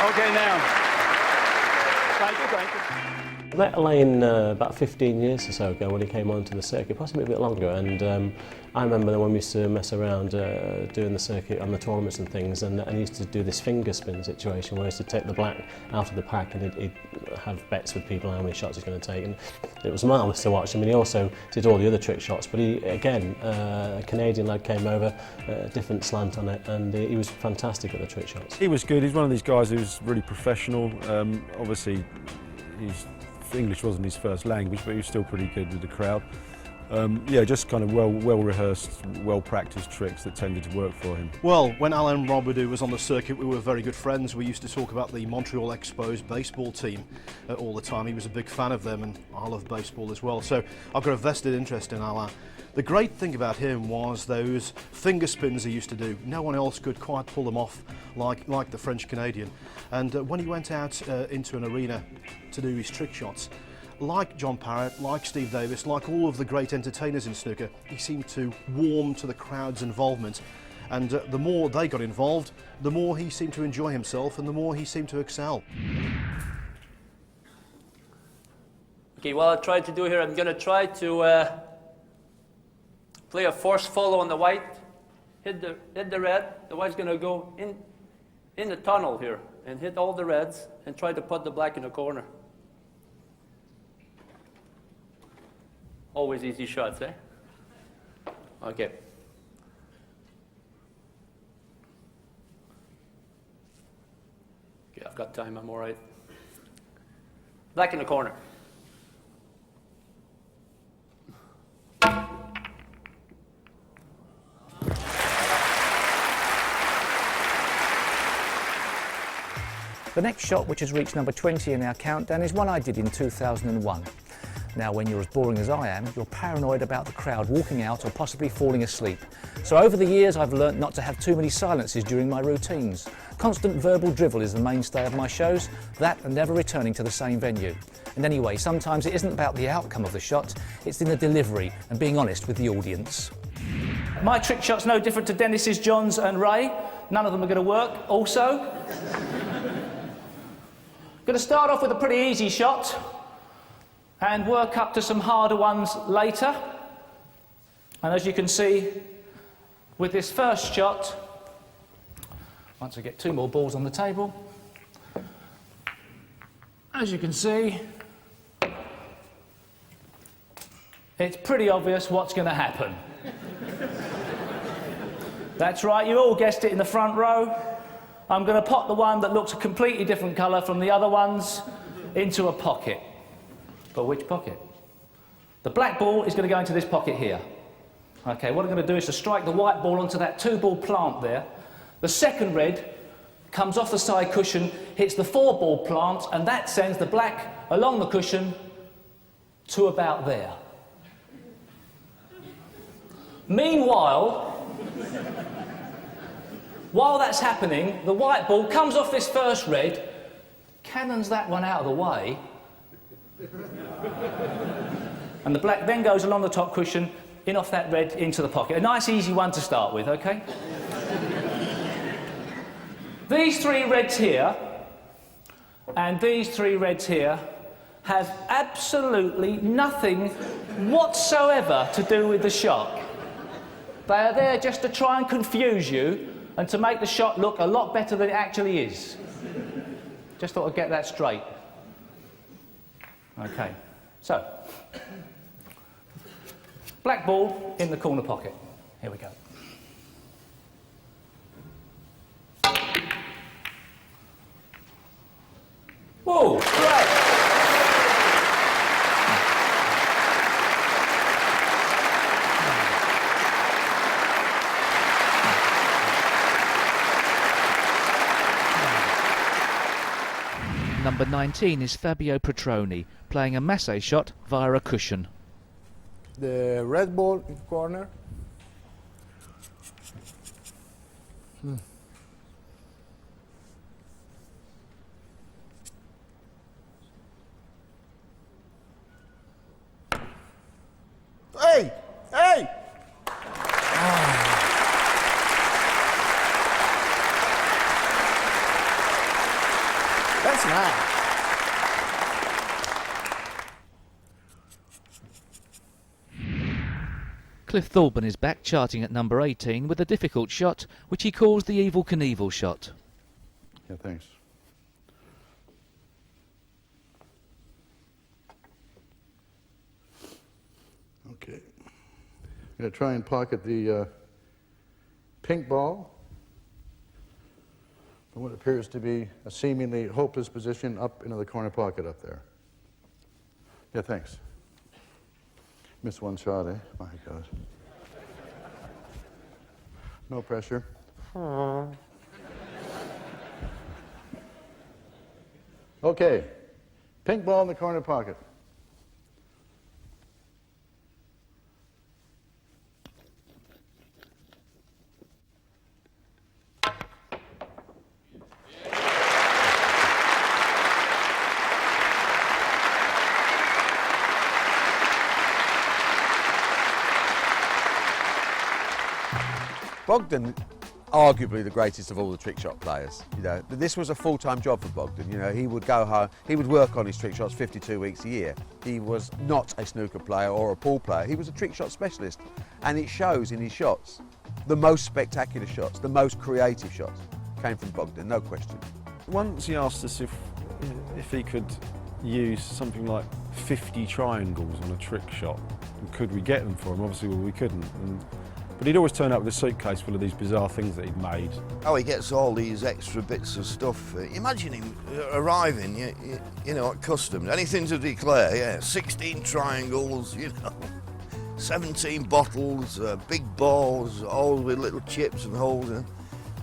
Okay, now. Thank you. I met Elaine about 15 years or so ago when he came onto the circuit, possibly a bit longer, and I remember when we used to mess around doing the circuit on the tournaments and things, and he used to do this finger spin situation where he used to take the black out of the pack and he'd have bets with people how many shots he's going to take, and it was marvellous to watch. I mean, he also did all the other trick shots, but he, again, a Canadian lad came over, different slant on it, and he was fantastic at the trick shots. He was good. He's one of these guys who's really professional. Obviously, English wasn't his first language, but he was still pretty good with the crowd. Yeah, just kind of well-rehearsed, well-practiced tricks that tended to work for him. Well, when Alain Robidoux was on the circuit, we were very good friends. We used to talk about the Montreal Expos baseball team all the time. He was a big fan of them, and I love baseball as well. So I've got a vested interest in Alain. The great thing about him was those finger spins he used to do. No one else could quite pull them off like the French Canadian. And when he went out into an arena to do his trick shots, like John Parrott, like Steve Davis, like all of the great entertainers in snooker, he seemed to warm to the crowd's involvement. And the more they got involved, the more he seemed to enjoy himself and the more he seemed to excel. Okay, what I'll try to do here, I'm going to try to play a force follow on the white, hit the red. The white's going to go in the tunnel here and hit all the reds and try to put the black in the corner. Always easy shots, eh? Okay. Okay, I've got time, I'm all right. Black in the corner. The next shot, which has reached number 20 in our countdown, is one I did in 2001. Now, when you're as boring as I am, you're paranoid about the crowd walking out or possibly falling asleep. So over the years, I've learnt not to have too many silences during my routines. Constant verbal drivel is the mainstay of my shows, that and never returning to the same venue. And anyway, sometimes it isn't about the outcome of the shot, it's in the delivery and being honest with the audience. My trick shot's no different to Dennis's, John's and Ray. None of them are going to work also. Going to start off with a pretty easy shot and work up to some harder ones later. And as you can see, with this first shot, once I get 2 more balls on the table, as you can see, it's pretty obvious what's going to happen. That's right, you all guessed it in the front row. I'm going to pop the one that looks a completely different colour from the other ones into a pocket. But which pocket? The black ball is going to go into this pocket here. Okay, what I'm going to do is to strike the white ball onto that 2-ball plant there. The second red comes off the side cushion, hits the 4-ball plant, and that sends the black along the cushion to about there. Meanwhile, while that's happening, the white ball comes off this first red, cannons that one out of the way, and the black then goes along the top cushion, in off that red, into the pocket. A nice easy one to start with, okay? These 3 reds here, and these 3 reds here, have absolutely nothing whatsoever to do with the shot. They are there just to try and confuse you and to make the shot look a lot better than it actually is. Just thought I'd get that straight. Okay, so, black ball in the corner pocket. Here we go. Whoa, great! Number 19 is Fabio Petroni, playing a masse shot via a cushion. The red ball in corner. Hey! Hey! That's nice. Cliff Thorburn is back charting at number 18 with a difficult shot, which he calls the Evel Knievel shot. Yeah, thanks. Okay. I'm going to try and pocket the pink ball from what appears to be a seemingly hopeless position up into the corner pocket up there. Yeah, thanks. Missed one shot, eh? My God. No pressure. Okay. Pink ball in the corner pocket. Bogdan, arguably the greatest of all the trick shot players. You know, this was a full-time job for Bogdan. You know, he would go home, he would work on his trick shots 52 weeks a year. He was not a snooker player or a pool player. He was a trick shot specialist, and it shows in his shots. The most spectacular shots, the most creative shots came from Bogdan, no question. Once he asked us if he could use something like 50 triangles on a trick shot, and could we get them for him? Obviously, well, we couldn't. But he'd always turn up with a suitcase full of these bizarre things that he'd made. How he gets all these extra bits of stuff. Imagine him arriving, you know, at customs. Anything to declare, yeah. 16 triangles, you know. 17 bottles, big balls, all with little chips and holes in them.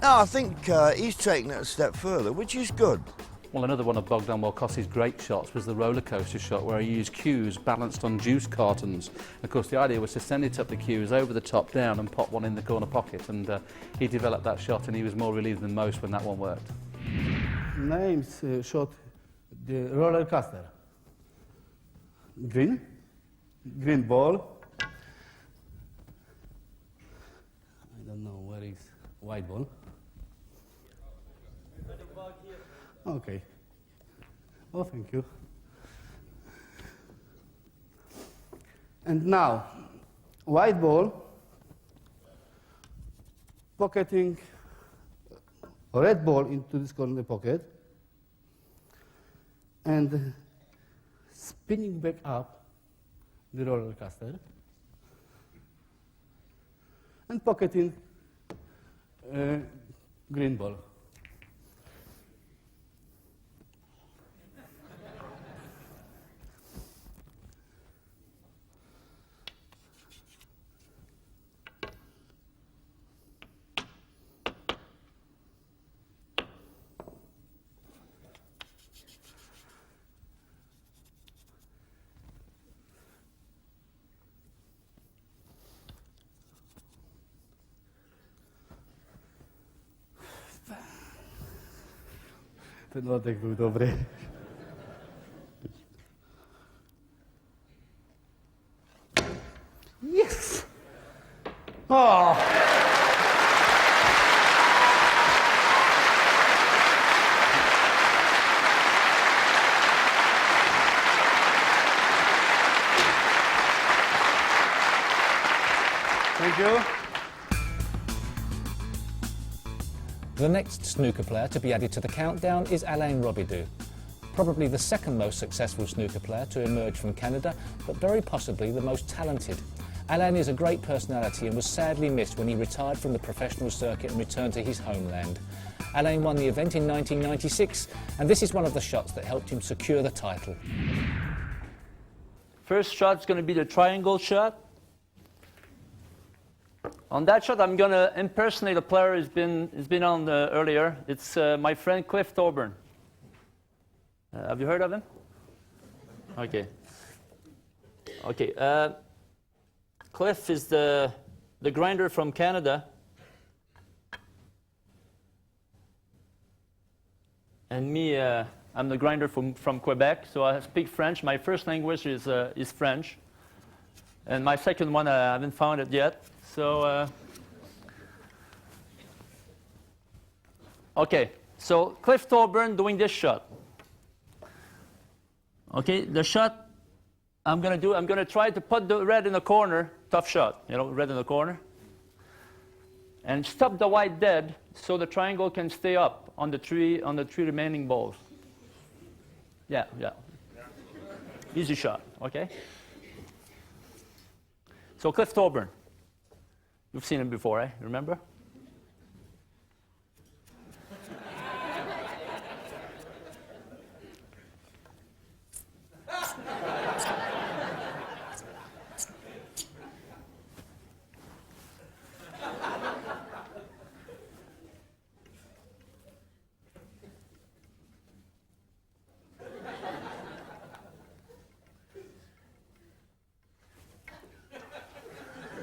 No, I think he's taken it a step further, which is good. Well, another one of Bogdan Wolkowski's great shots was the roller coaster shot, where he used cues balanced on juice cartons. Of course, the idea was to send it up the cues over the top down and pop one in the corner pocket, and he developed that shot, and he was more relieved than most when that one worked. Names shot the roller coaster. Green ball. I don't know where is white ball. Okay. Oh, thank you. And now, white ball, pocketing a red ball into this corner pocket, and spinning back up the roller coaster, and pocketing green ball. No tak był dobry. Yes! Oh! Thank you. The next snooker player to be added to the countdown is Alain Robidoux. Probably the second most successful snooker player to emerge from Canada, but very possibly the most talented. Alain is a great personality and was sadly missed when he retired from the professional circuit and returned to his homeland. Alain won the event in 1996, and this is one of the shots that helped him secure the title. First shot's going to be the triangle shot. On that shot, I'm going to impersonate a player who's been on earlier. It's my friend Cliff Thorburn. Have you heard of him? Okay. Okay. Cliff is the grinder from Canada. And me, I'm the grinder from Quebec, so I speak French. My first language is French. And my second one, I haven't found it yet. So, okay, so Cliff Thorburn doing this shot. Okay, the shot I'm going to try to put the red in the corner, tough shot, you know, red in the corner. And stop the white dead so the triangle can stay up on the three remaining balls. Yeah. Easy shot, okay? So Cliff Thorburn. You've seen him before, eh? Remember?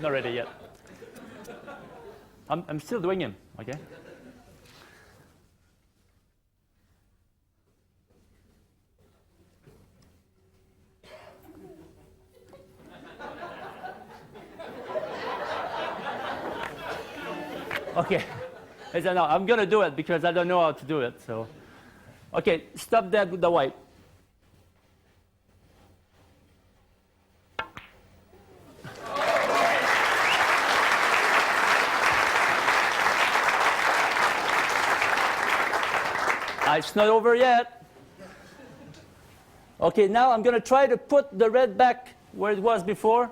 Not ready yet. I'm still doing him, okay? Okay. I said, no, I'm going to do it because I don't know how to do it. So, okay, stop that with the white. It's not over yet. Okay, now I'm going to try to put the red back where it was before.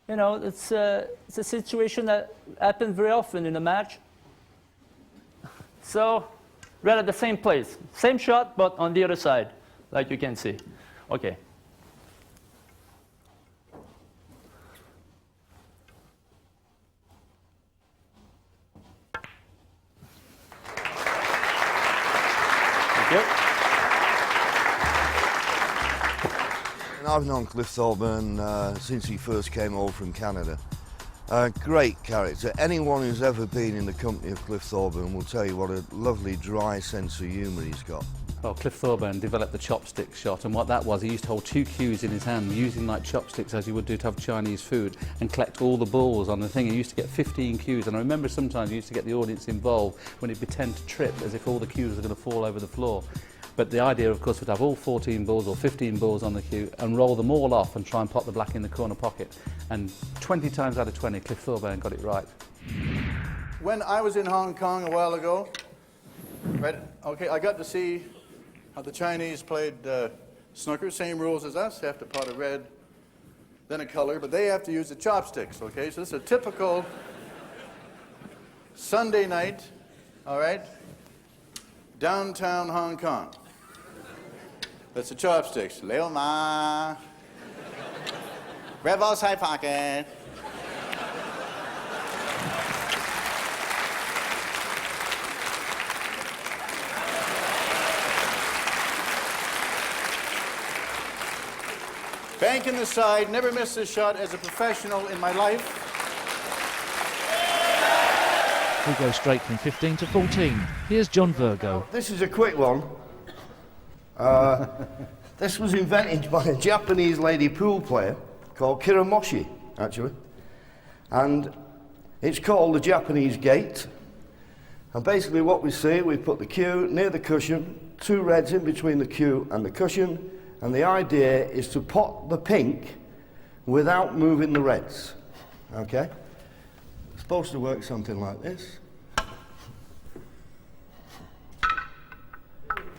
You know, it's a situation that happens very often in a match. So, red at the same place. Same shot, but on the other side, like you can see. Okay. And I've known Cliff Thorburn since he first came over from Canada. Great character. Anyone who's ever been in the company of Cliff Thorburn will tell you what a lovely, dry sense of humour he's got. Well, Cliff Thorburn developed the chopstick shot, and what that was, he used to hold 2 cues in his hand, using like chopsticks as you would do to have Chinese food, and collect all the balls on the thing. He used to get 15 cues, and I remember sometimes he used to get the audience involved when he'd pretend to trip as if all the cues were going to fall over the floor. But the idea, of course, was to have all 14 balls or 15 balls on the cue and roll them all off and try and pop the black in the corner pocket. And 20 times out of 20, Cliff Thorburn got it right. When I was in Hong Kong a while ago, right, okay, I got to see how the Chinese played snooker, same rules as us. They have to pot a red, then a color, but they have to use the chopsticks, okay? So this is a typical Sunday night, all right, downtown Hong Kong. That's the chopsticks. Leo Ma. Red ball side pocket. Bank in the side, never missed this shot as a professional in my life. We go straight from 15 to 14. Here's John Virgo. This is a quick one. This was invented by a Japanese lady pool player called Kiramoshi, actually. And it's called the Japanese gate. And basically what we see, we put the cue near the cushion, 2 reds in between the cue and the cushion, and the idea is to pot the pink without moving the reds. Okay? It's supposed to work something like this.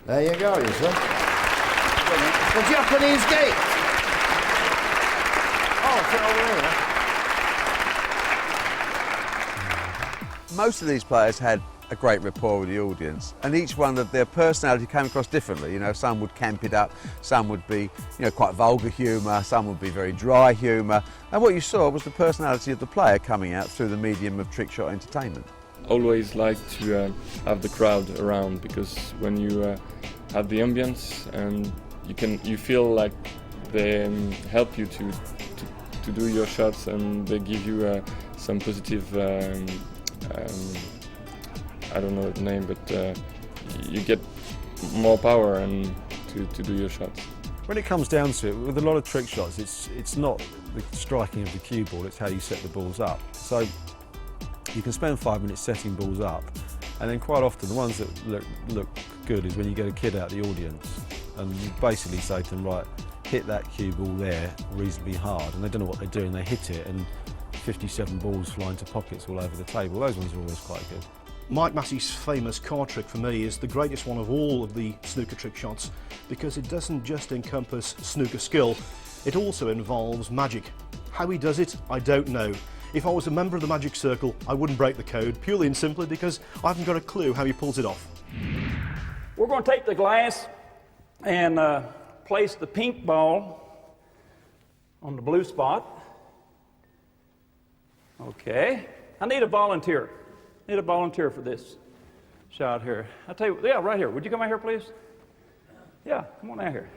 There you go, you see. The Japanese gate. Oh, it's over here. Most of these players had a great rapport with the audience, and each one of their personality came across differently. You know, some would camp it up, some would be, you know, quite vulgar humour, some would be very dry humour, and what you saw was the personality of the player coming out through the medium of trick shot entertainment. Always like to have the crowd around, because when you have the ambience and you feel like they help you to do your shots, and they give you some positive I don't know the name, but you get more power and to do your shots. When it comes down to it, with a lot of trick shots, it's not the striking of the cue ball, it's how you set the balls up. So you can spend 5 minutes setting balls up, and then quite often the ones that look good is when you get a kid out of the audience and you basically say to them, right, hit that cue ball there reasonably hard, and they don't know what they're doing, they hit it and 57 balls fly into pockets all over the table. Those ones are always quite good. Mike Massey's famous card trick for me is the greatest one of all of the snooker trick shots, because it doesn't just encompass snooker skill, it also involves magic. How he does it, I don't know. If I was a member of the Magic Circle, I wouldn't break the code, purely and simply because I haven't got a clue how he pulls it off. We're going to take the glass and place the pink ball on the blue spot. Okay. I need a volunteer. Need a volunteer for this shot here. I'll tell you, yeah, right here. Would you come out here, please? Yeah, come on out here.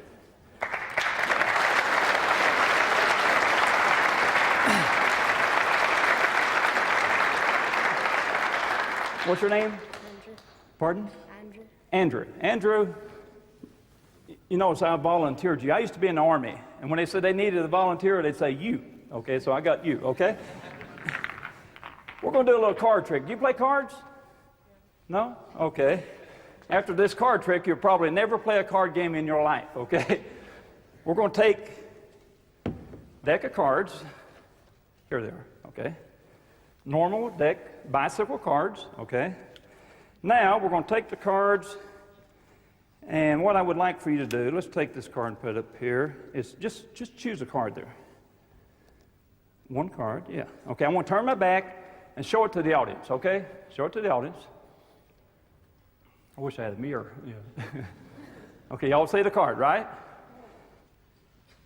What's your name? Andrew. Pardon? Andrew. Andrew. Andrew, you notice I volunteered you. I used to be in the Army, and when they said they needed a volunteer, they'd say you. Okay, so I got you, okay? We're going to do a little card trick. Do you play cards? No? Okay. After this card trick, you'll probably never play a card game in your life, okay? We're going to take a deck of cards. Here they are, okay? Normal deck, bicycle cards, okay? Now, we're going to take the cards, and what I would like for you to do, let's take this card and put it up here, is just choose a card there. One card, yeah. Okay, I want to turn my back and show it to the audience, okay? Show it to the audience. I wish I had a mirror. Yeah. Okay, y'all see the card, right?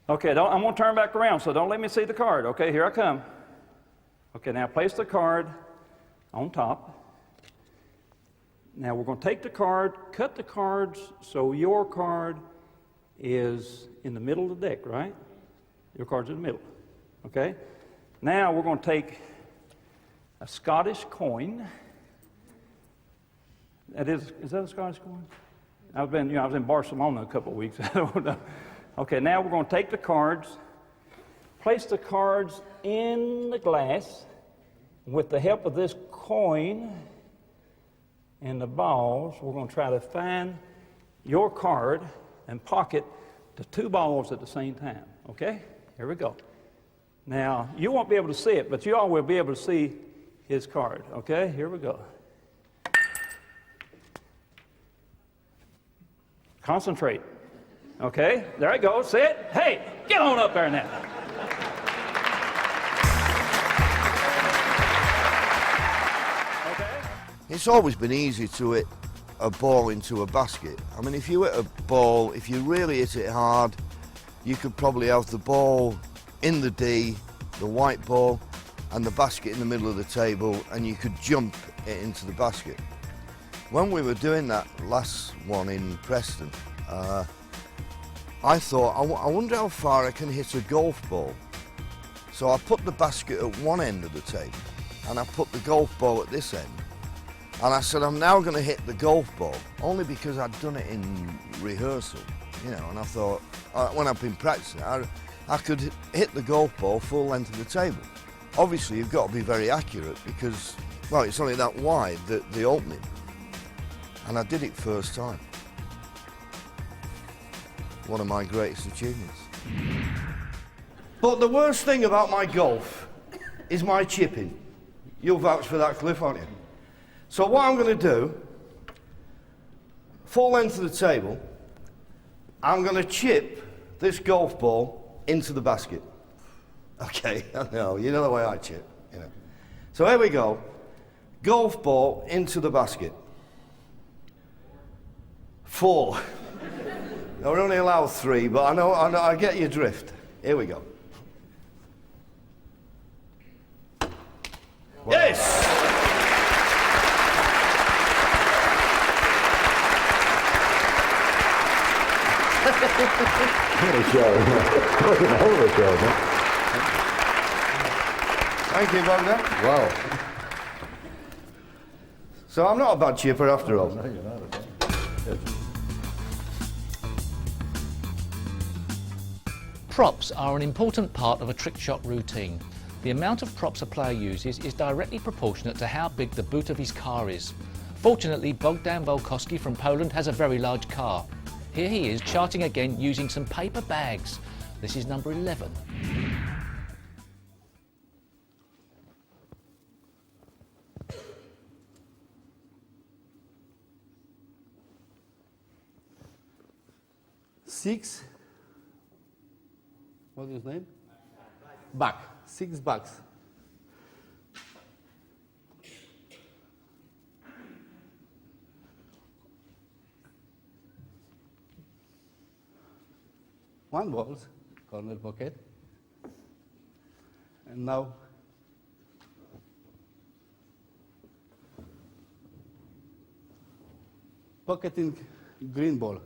Okay, I'm going to turn back around, so don't let me see the card. Okay, here I come. Okay, now place the card on top. Now we're going to take the card, cut the cards so your card is in the middle of the deck, right? Your card's in the middle, okay? Now we're going to take a Scottish coin. Is that a Scottish coin? I was in Barcelona a couple of weeks. I don't know. Okay, now we're going to take the cards, place the cards in the glass with the help of this coin and the balls. We're going to try to find your card and pocket the 2 balls at the same time. Okay? Here we go. Now, you won't be able to see it, but you all will be able to see his card. Okay? Here we go. Concentrate. Okay? There it goes. See it? Hey, get on up there now. It's always been easy to hit a ball into a basket. I mean, if you hit a ball, if you really hit it hard, you could probably have the ball in the D, the white ball, and the basket in the middle of the table, and you could jump it into the basket. When we were doing that last one in Preston, I thought, I wonder how far I can hit a golf ball. So I put the basket at one end of the table, and I put the golf ball at this end. And I said, I'm now going to hit the golf ball, only because I'd done it in rehearsal, you know, and I thought, when I've been practicing, I could hit the golf ball full length of the table. Obviously, you've got to be very accurate because, well, it's only that wide, the opening. And I did it first time. One of my greatest achievements. But the worst thing about my golf is my chipping. You'll vouch for that, Cliff, aren't you? So what I'm going to do, full length of the table, I'm going to chip this golf ball into the basket. Okay, I know, you know the way I chip, you know. So here we go. Golf ball into the basket. 4. Now, we're only allowed 3, but I know, I get your drift. Here we go. Yes! What a show. What a hell of a show, man. Thank you, Bogdan. Wow. So I'm not a bad chipper after all. No, you're not. Props are an important part of a trick shot routine. The amount of props a player uses is directly proportionate to how big the boot of his car is. Fortunately, Bogdan Volkowski from Poland has a very large car. Here he is charting again using some paper bags. This is number 11. Six. What is his name? Back. 6 bucks. One balls, corner pocket. And now pocketing green ball.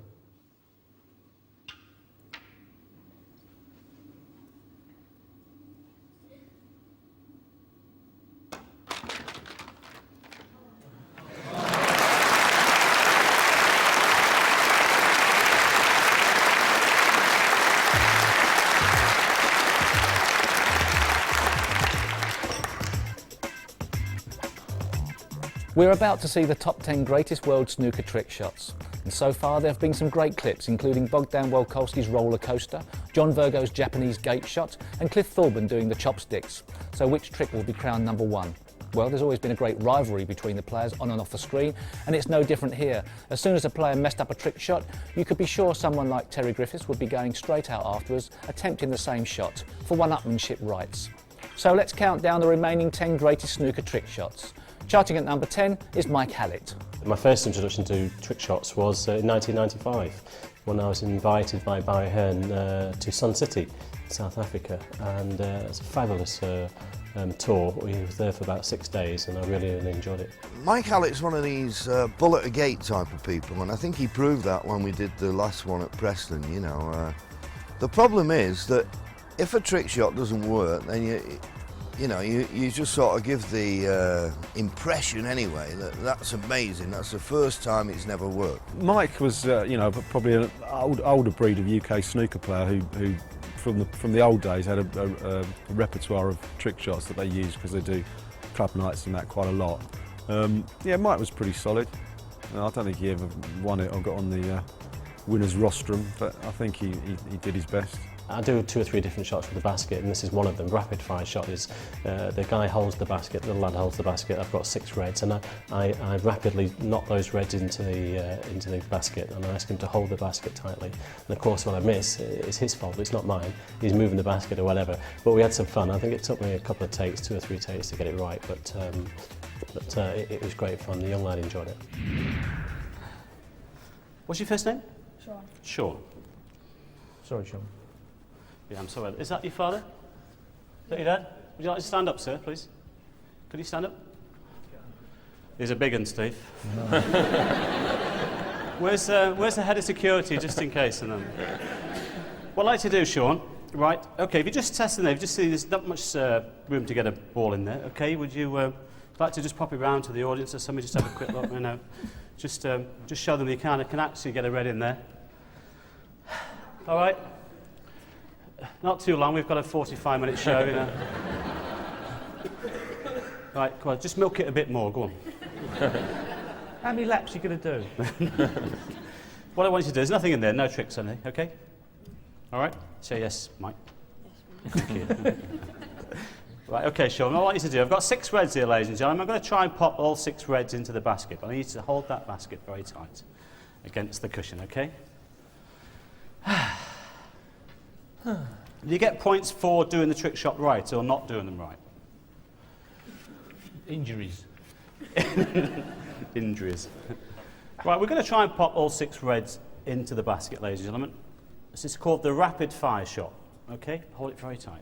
We're about to see the top 10 greatest world snooker trick shots. And so far there have been some great clips, including Bogdan Wolkowski's roller coaster, John Virgo's Japanese gate shot, and Cliff Thorburn doing the chopsticks. So which trick will be crowned number 1? Well, there's always been a great rivalry between the players on and off the screen, and it's no different here. As soon as a player messed up a trick shot, you could be sure someone like Terry Griffiths would be going straight out afterwards, attempting the same shot, for one-upmanship rights. So let's count down the remaining 10 greatest snooker trick shots. Charting at number 10 is Mike Hallett. My first introduction to trick shots was in 1995 when I was invited by Barry Hearn to Sun City, South Africa, and it's a fabulous tour. We were there for about 6 days and I really enjoyed it. Mike Hallett's one of these bullet a gate type of people, and I think he proved that when we did the last one at Preston, you know. The problem is that if a trick shot doesn't work, then you just sort of give the impression anyway that that's amazing. That's the first time it's never worked. Mike was, probably an older breed of UK snooker player who from the old days had a repertoire of trick shots that they used because they do club nights and that quite a lot. Yeah, Mike was pretty solid. I don't think he ever won it or got on the winner's rostrum, but I think he did his best. I do 2 or 3 different shots with the basket, and this is one of them. Rapid fire shot is the guy holds the basket, the lad holds the basket. I've got 6 reds, and I rapidly knock those reds into the basket, and I ask him to hold the basket tightly. And of course, when I miss, it's his fault. It's not mine. He's moving the basket or whatever. But we had some fun. I think it took me a couple of takes, 2 or 3 takes, to get it right. But it was great fun. The young lad enjoyed it. What's your first name? Sean. Sean. Sorry, Sean. Yeah, I'm sorry. Is that your father? Is that your dad? Would you like to stand up, sir, please? Could you stand up? He's a big one, Steve. Where's the head of security, just in case? And then, what I'd like to do, Sean, right, okay, if you just test in there, if you just see there's not much room to get a ball in there, okay, would you I'd like to just pop it round to the audience, so somebody just have a quick look, you know. Just show them you can actually get a red in there. All right. Not too long, we've got a 45-minute show, you know. Right, come on, just milk it a bit more, go on. How many laps are you going to do? What I want you to do, there's nothing in there, no tricks on it, okay? All right? Say yes, Mike. Thank you. Right, okay, Sean, what I want you to do, I've got 6 reds here, ladies and gentlemen. I'm going to try and pop all 6 reds into the basket, but I need you to hold that basket very tight against the cushion, okay? You get points for doing the trick shot right or not doing them right. Injuries. Injuries. Right, we're going to try and pop all 6 reds into the basket, ladies and gentlemen. This is called the rapid fire shot. Okay, hold it very tight.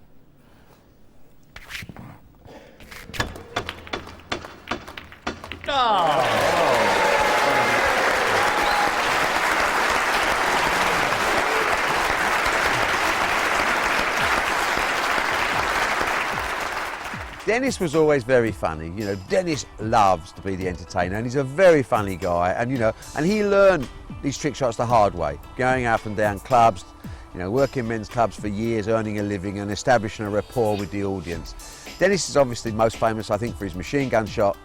Dennis was always very funny. You know, Dennis loves to be the entertainer, and he's a very funny guy. And you know, and he learned these trick shots the hard way, going up and down clubs, you know, working men's clubs for years, earning a living and establishing a rapport with the audience. Dennis is obviously most famous, I think, for his machine gun shot,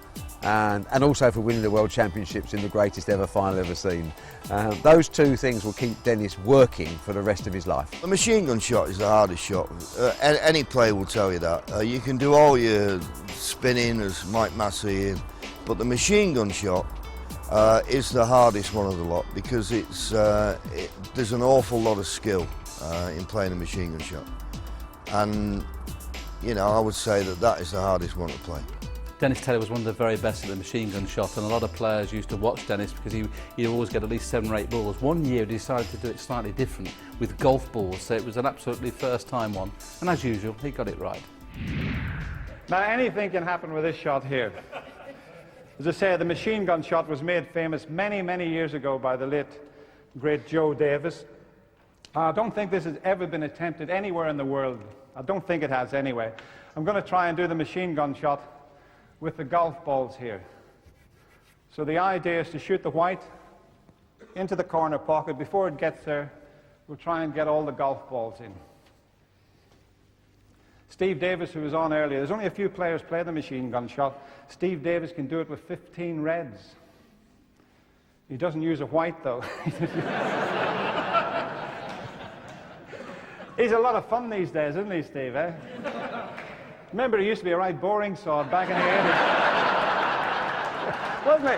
and also for winning the World Championships in the greatest ever final ever seen. Those 2 things will keep Dennis working for the rest of his life. The machine gun shot is the hardest shot. Any player will tell you that. You can do all your spinning, as Mike Massey, but the machine gun shot is the hardest one of the lot, because there's an awful lot of skill in playing a machine gun shot. And, you know, I would say that is the hardest one to play. Dennis Taylor was one of the very best at the machine gun shot, and a lot of players used to watch Dennis because he'd always get at least 7 or 8 balls. One year he decided to do it slightly different with golf balls, so it was an absolutely first-time one. And as usual, he got it right. Now, anything can happen with this shot here. As I say, the machine gun shot was made famous many, many years ago by the late, great Joe Davis. I don't think this has ever been attempted anywhere in the world. I don't think it has anyway. I'm going to try and do the machine gun shot with the golf balls here. So the idea is to shoot the white into the corner pocket. Before it gets there, we'll try and get all the golf balls in. Steve Davis, who was on earlier, there's only a few players play the machine gun shot. Steve Davis can do it with 15 reds. He doesn't use a white, though. He's a lot of fun these days, isn't he, Steve, eh? Remember, he used to be a right boring sod back in the 80s. Wasn't he?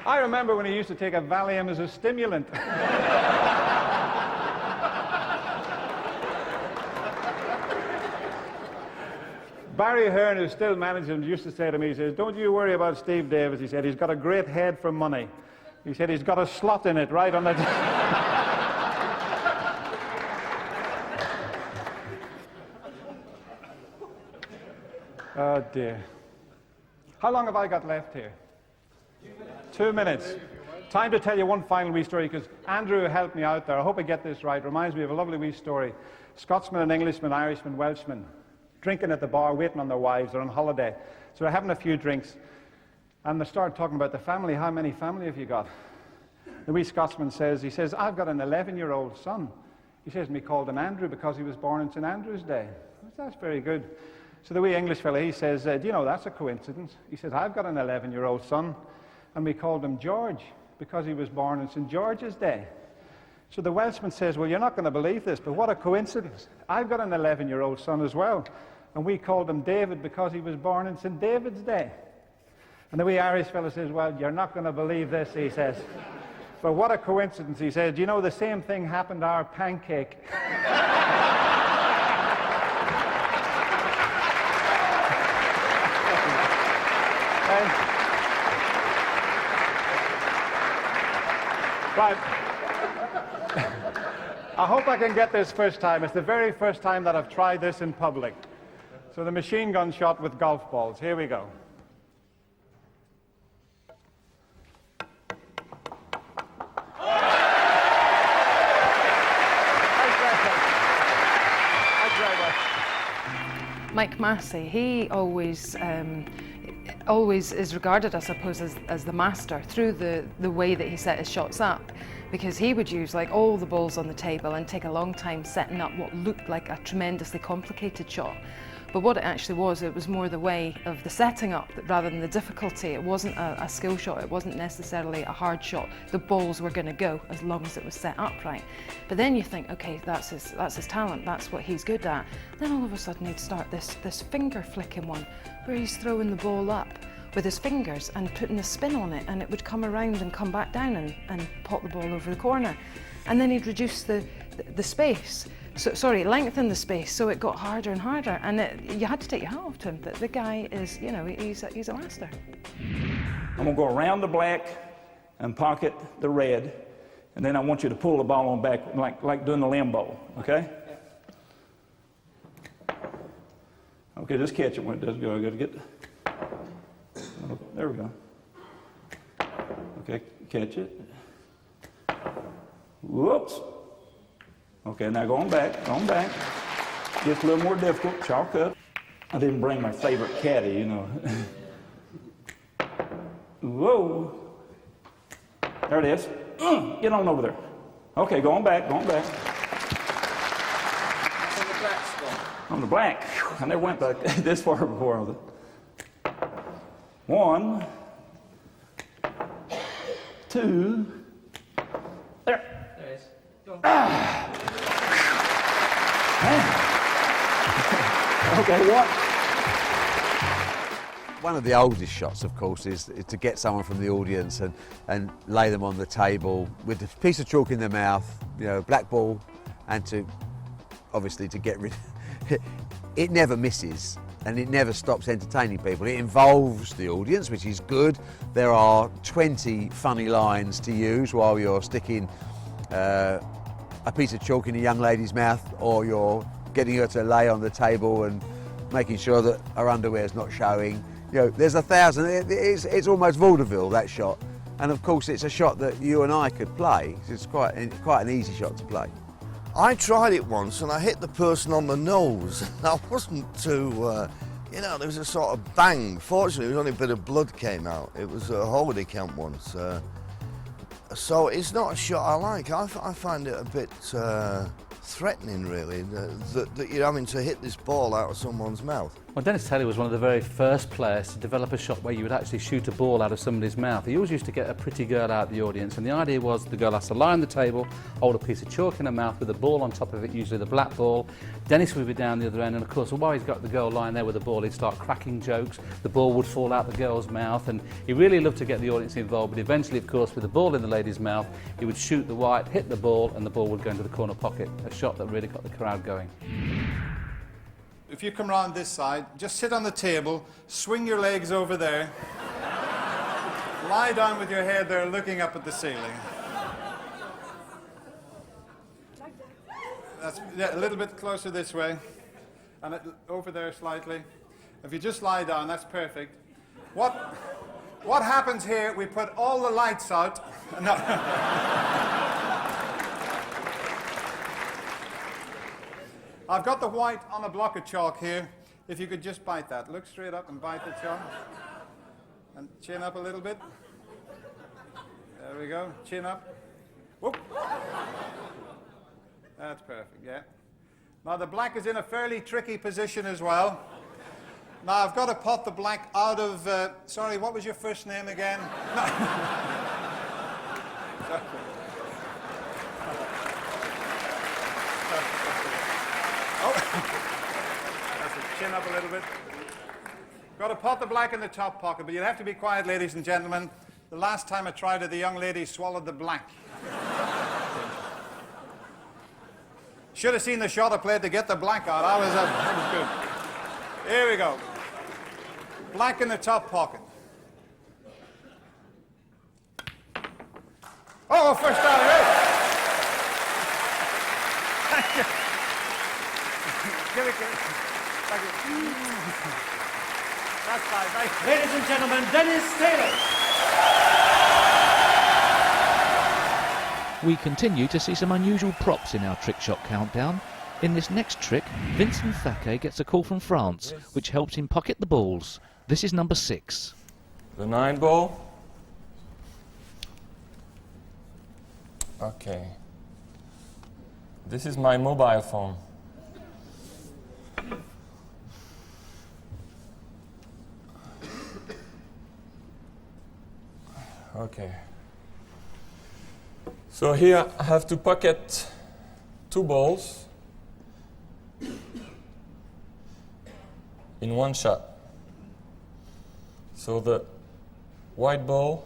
I remember when he used to take a Valium as a stimulant. Barry Hearn, who still manages him, used to say to me, he says, "Don't you worry about Steve Davis." He said, "He's got a great head for money." He said, "He's got a slot in it right on the..." Oh, dear. How long have I got left here? 2 minutes. Time to tell you one final wee story, because Andrew helped me out there. I hope I get this right. Reminds me of a lovely wee story. Scotsman and Englishman, Irishman, Welshman, drinking at the bar, waiting on their wives. They're on holiday. So they're having a few drinks. And they start talking about the family. How many family have you got? The wee Scotsman says, "I've got an 11-year-old son." He says, "We called him Andrew because he was born on St. Andrew's Day." That's very good. So the wee English fella, he says, "Do you know that's a coincidence?" He says, "I've got an 11-year-old son, and we called him George because he was born on St. George's Day." So the Welshman says, "Well, you're not going to believe this, but what a coincidence. I've got an 11-year-old son as well, and we called him David because he was born on St. David's Day." And the wee Irish fella says, "Well, you're not going to believe this," he says. "But what a coincidence," he says. "Do you know the same thing happened to our pancake?" Right. I hope I can get this first time. It's the very first time that I've tried this in public. So the machine gun shot with golf balls. Here we go. Mike Massey, he always always is regarded, I suppose, as the master through the way that he set his shots up, because he would use like all the balls on the table and take a long time setting up what looked like a tremendously complicated shot. But what it actually was, it was more the way of the setting up rather than the difficulty. It wasn't a skill shot, it wasn't necessarily a hard shot. The balls were going to go as long as it was set up right. But then you think, okay, that's his talent, that's what he's good at. Then all of a sudden he'd start this finger flicking one, where he's throwing the ball up with his fingers and putting a spin on it, and it would come around and come back down and pop the ball over the corner. And then he'd reduce the space. Lengthen the space, so it got harder and harder, and you had to take your hat off to him. That the guy is, you know, he's a master. I'm gonna go around the black and pocket the red, and then I want you to pull the ball on back like doing the limbo, okay? Okay, just catch it when it does go. I gotta get. There we go. Okay, catch it. Whoops. Okay, now going back. Gets a little more difficult, chalk up. I didn't bring my favorite caddy, you know. Whoa. There it is. Get on over there. Okay, going back. On the black spot. On the black. I never went back this far before. 1, 2. There. There it is. Go. Okay, what? One of the oldest shots, of course, is to get someone from the audience and lay them on the table with a piece of chalk in their mouth, you know, black ball, and to get rid of it. It never misses, and it never stops entertaining people. It involves the audience, which is good. There are 20 funny lines to use while you're sticking a piece of chalk in a young lady's mouth, or you're getting her to lay on the table and making sure that her underwear is not showing. You know, there's 1,000. It's almost vaudeville, that shot. And of course, it's a shot that you and I could play. It's quite an easy shot to play. I tried it once and I hit the person on the nose. I wasn't too, you know, there was a sort of bang. Fortunately, it was only a bit of blood came out. It was a holiday camp once. So it's not a shot I like. I find it a bit threatening, really, that you're having to hit this ball out of someone's mouth. Well, Dennis Taylor was one of the very first players to develop a shot where you would actually shoot a ball out of somebody's mouth. He always used to get a pretty girl out of the audience, and the idea was the girl has to lie on the table, hold a piece of chalk in her mouth with a ball on top of it, usually the black ball. Dennis would be down the other end, and of course, while he's got the girl lying there with the ball, he'd start cracking jokes. The ball would fall out the girl's mouth, and he really loved to get the audience involved. But eventually, of course, with the ball in the lady's mouth, he would shoot the white, hit the ball, and the ball would go into the corner pocket. A shot that really got the crowd going. If you come around this side, just sit on the table, swing your legs over there, lie down with your head there looking up at the ceiling. That's, yeah, a little bit closer this way, and over there slightly. If you just lie down, that's perfect. What happens here, we put all the lights out. No. I've got the white on a block of chalk here. If you could just bite that. Look straight up and bite the chalk. And chin up a little bit. There we go. Chin up. Whoop. That's perfect, yeah. Now the black is in a fairly tricky position as well. Now I've got to pot the black out of... sorry, what was your first name again? No. Oh, that's it. Chin up a little bit. Got to pot the black in the top pocket, but you'll have to be quiet, ladies and gentlemen. The last time I tried it, the young lady swallowed the black. Should have seen the shot I played to get the black out. That was good. Here we go. Black in the top pocket. Oh, first out here. Thank you. Give it. Thank you. That's fine. Thank you. Ladies and gentlemen, Dennis Taylor. We continue to see some unusual props in our trick shot countdown. In this next trick, Vincent Fake gets a call from France, which helps him pocket the balls. This is number 6. The 9 ball. Okay. This is my mobile phone. Okay. So here I have to pocket 2 balls in one shot. So the white ball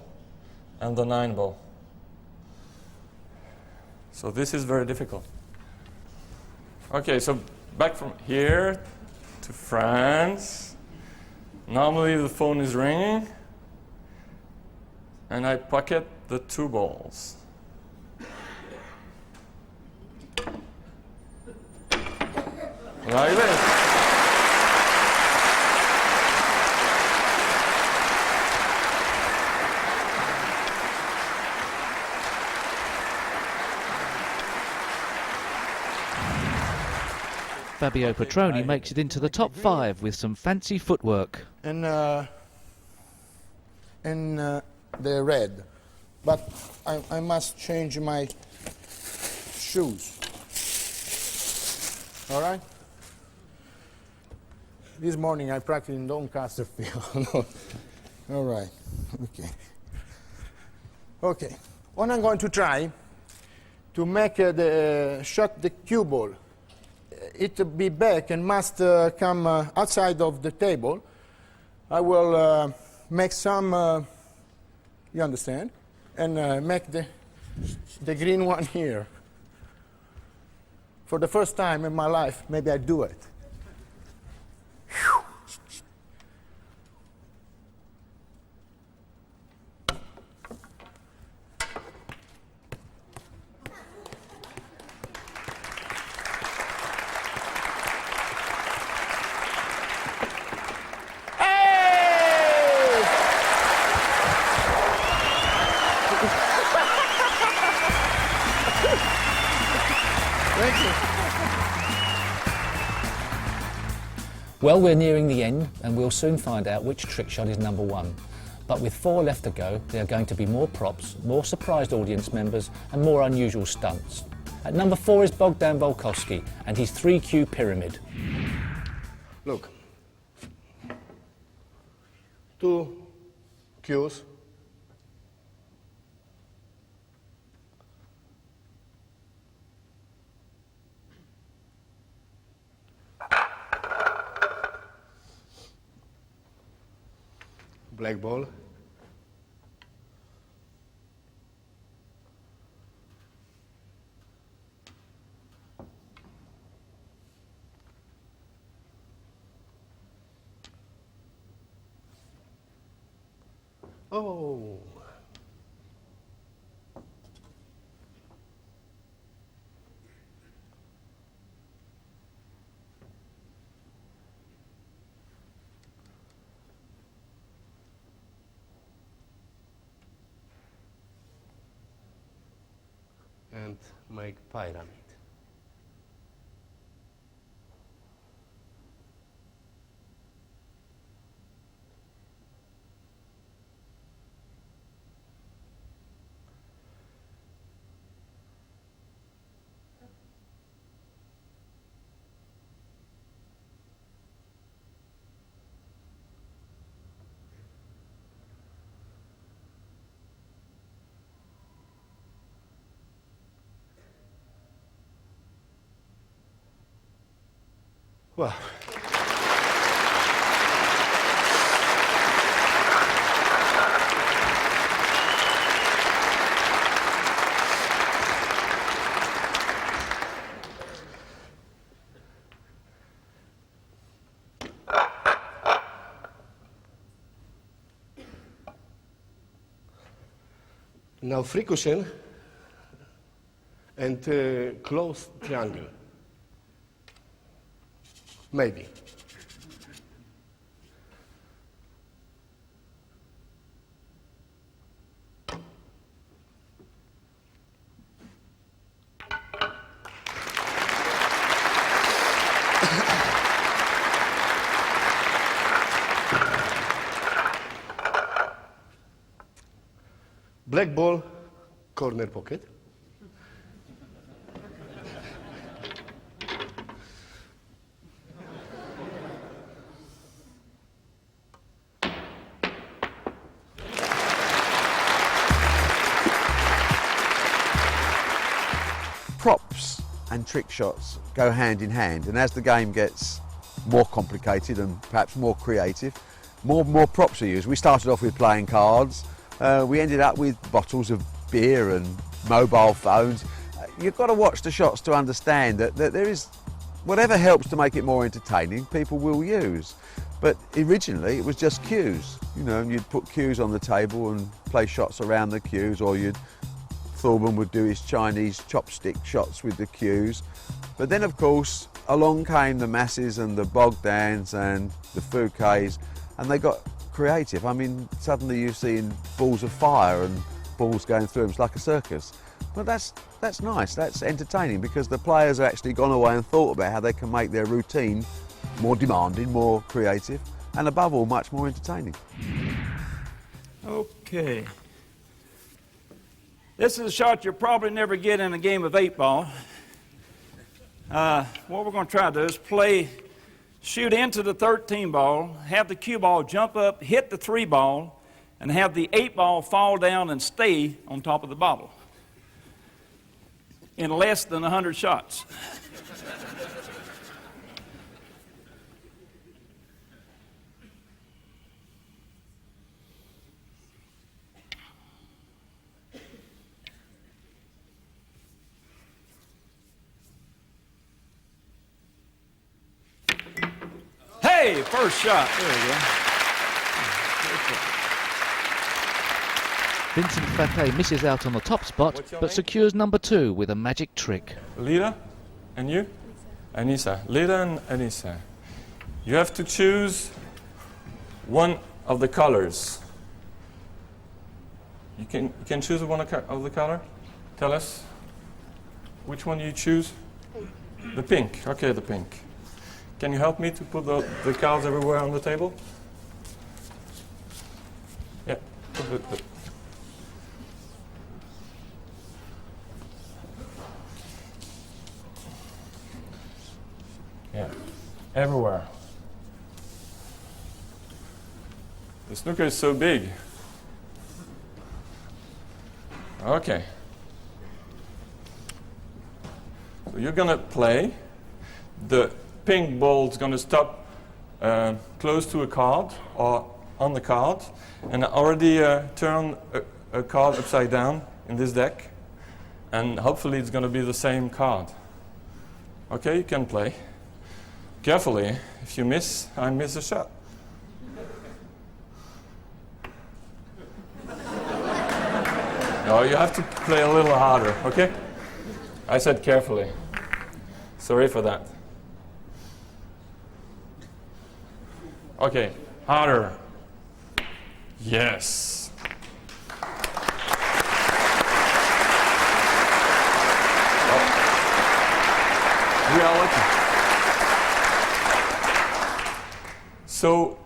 and the 9 ball. So this is very difficult. Okay, so back from here to France. Normally the phone is ringing and I pocket the 2 balls. Like this. Fabio Petroni makes it into the top 5 with some fancy footwork. And the red, but I must change my shoes. All right? This morning I practiced in Doncaster Field. All right, okay. Okay, what I'm going to try to make the shot the cue ball. It be back and must come outside of the table. I will make some, you understand, and make the green one here. For the first time in my life, maybe I do it. Well, we're nearing the end and we'll soon find out which trick shot is number 1. But with 4 left to go, there are going to be more props, more surprised audience members and more unusual stunts. At number 4 is Bogdan Volkovsky and his 3Q pyramid. Look. 2 Qs. Black ball. Oh. And make pyramid. Well, now free cushion and close triangle. Maybe. black ball, corner pocket. Props and trick shots go hand in hand, and as the game gets more complicated and perhaps more creative, more props are used. We started off with playing cards, we ended up with bottles of beer and mobile phones. You've got to watch the shots to understand that there is, whatever helps to make it more entertaining, people will use. But originally it was just cues, you know, and you'd put cues on the table and play shots around the cues, or Thorburn would do his Chinese chopstick shots with the cues. But then, of course, along came the Masses and the Bogdans and the Fouquets, and they got creative. I mean, suddenly you're seeing balls of fire and balls going through them. It's like a circus. But that's nice, that's entertaining, because the players have actually gone away and thought about how they can make their routine more demanding, more creative, and above all, much more entertaining. Okay. This is a shot you'll probably never get in a game of 8-ball. What we're going to try to do is shoot into the 13 ball, have the cue ball jump up, hit the 3 ball, and have the 8 ball fall down and stay on top of the bottle in less than 100 shots. Hey, first shot. There we go. Vincent Fate misses out on the top spot, but secures number 2 with a magic trick. Lida, and you? Anissa. Lida and Anissa. You have to choose one of the colors. You can choose one of the color? Tell us. Which one you choose? The pink. Okay, the pink. Can you help me to put the cards everywhere on the table? Yeah. Yeah, everywhere. The snooker is so big. Okay. So you're gonna play. The pink ball is gonna stop close to a card or on the card, and I already turn a card upside down in this deck, and hopefully it's gonna be the same card. Okay, you can play. Carefully, if you miss, I miss a shot. No, you have to play a little harder, okay? I said carefully. Sorry for that. Okay, harder. Yes. We are lucky. So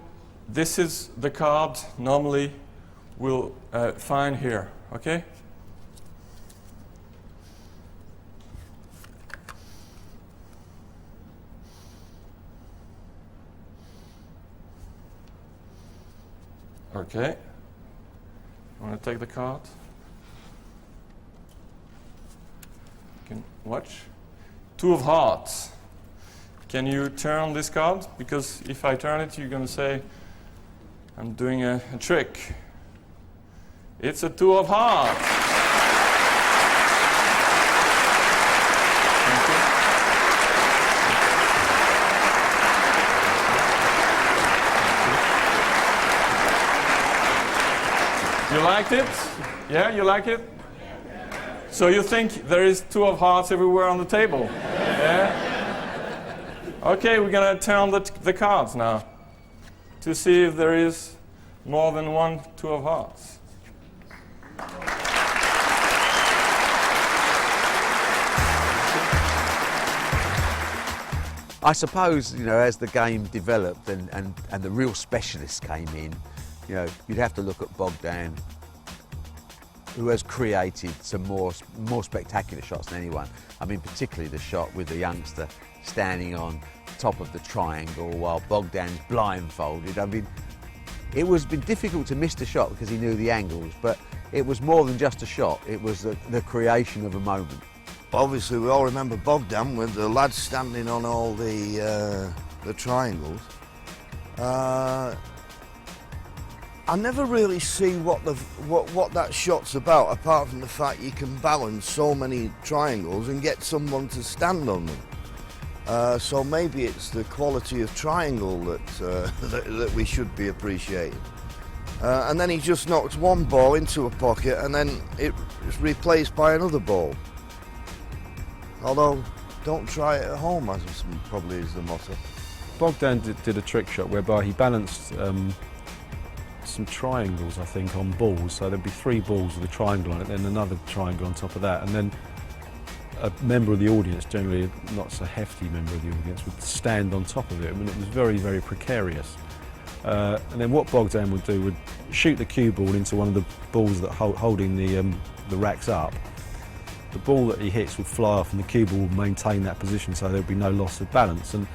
this is the card normally we'll find here, okay? Okay. Want to take the card? You can watch. 2 of hearts. Can you turn this card? Because if I turn it, you're going to say I'm doing a trick. It's a 2 of hearts. You liked it? Yeah, you like it? So you think there is 2 of hearts everywhere on the table? Yeah? Okay, we're gonna turn the cards now to see if there is more than 1 2 of hearts. I suppose, you know, as the game developed and the real specialists came in, you know, you'd have to look at Bogdan, who has created some more spectacular shots than anyone. I mean, particularly the shot with the youngster standing on top of the triangle while Bogdan's blindfolded. I mean, it was been difficult to miss the shot because he knew the angles, but it was more than just a shot. It was the creation of a moment. Obviously, we all remember Bogdan with the lads standing on all the triangles. I never really see what that shot's about, apart from the fact you can balance so many triangles and get someone to stand on them. So maybe it's the quality of triangle that we should be appreciating. And then he just knocks one ball into a pocket, and then it's replaced by another ball. Although, don't try it at home, as probably is the motto. Bogdan did a trick shot whereby he balanced some triangles, I think, on balls. So there'd be 3 balls with a triangle on it, then another triangle on top of that, and then a member of the audience, generally not so hefty member of the audience, would stand on top of it. I mean, it was very, very precarious. And then what Bogdan would do would shoot the cue ball into one of the balls that holding the racks up. The ball that he hits would fly off, and the cue ball would maintain that position, so there'd be no loss of balance. And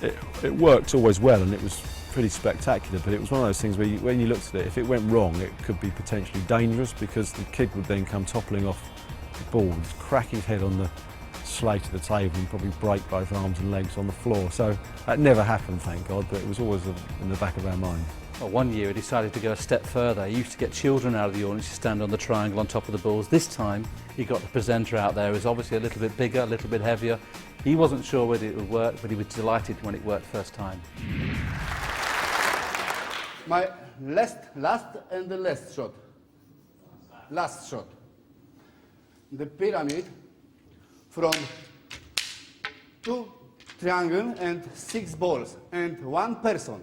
it worked always well, and it was pretty spectacular, but it was one of those things where when you looked at it, if it went wrong, it could be potentially dangerous, because the kid would then come toppling off the ball, crack his head on the slate of the table and probably break both arms and legs on the floor. So that never happened, thank God, but it was always in the back of our mind. Well, one year he decided to go a step further. He used to get children out of the audience to stand on the triangle on top of the balls. This time he got the presenter out there, who was obviously a little bit bigger, a little bit heavier. He wasn't sure whether it would work, but he was delighted when it worked first time. My last and the last shot. Last shot. The pyramid from 2 triangles and 6 balls and 1 person.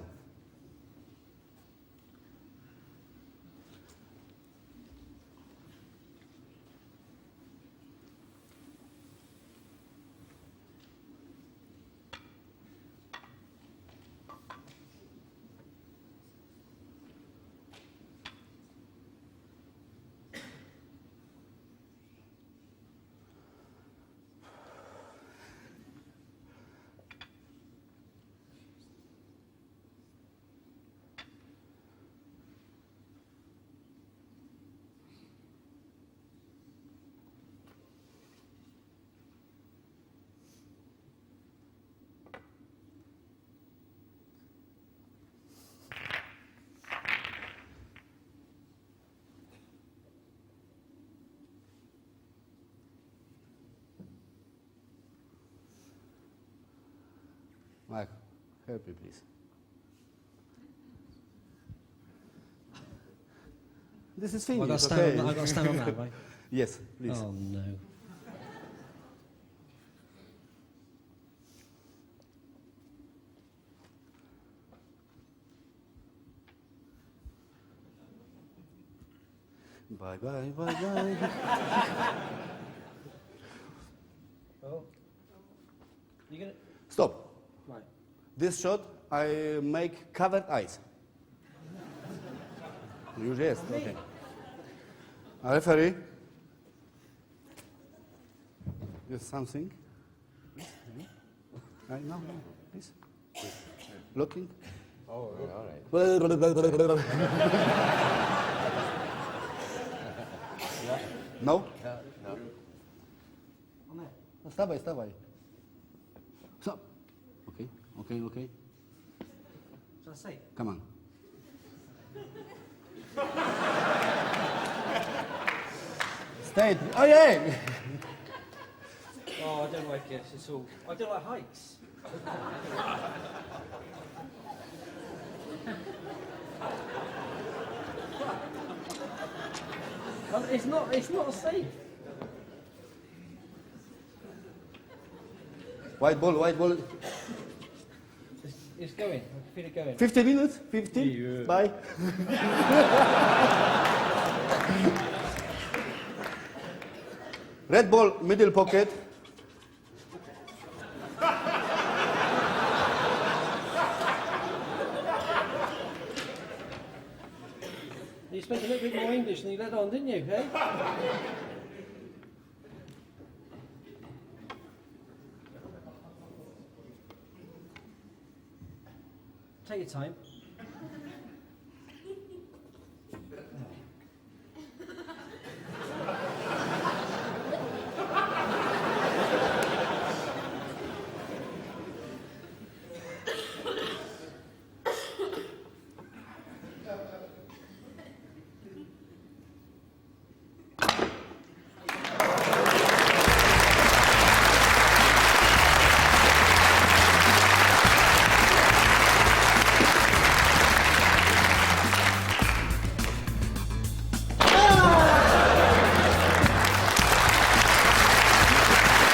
Mike, help me, please. This is finished. I've got to stand on, I've got to stand on that, right? Yes, please. Oh, no. Bye, bye, bye, bye. Oh. You gonna... Stop. Right. This shot, I make covered eyes. You yes, okay. Referee. Yes, something. Right now, please. Looking. Oh, all right. No? No. Wstawaj, wstawaj. Stop. Okay, okay, okay. Shall I say? Come on. Stay. Oh yeah. Oh, I don't like this. It's all. I don't like heights. It's not safe. White ball, white ball. It's going. I can feel it going. 15 minutes? 15? Yeah. Bye. Red ball, middle pocket. You spent a little bit more English than you let on, didn't you, eh? Take your time.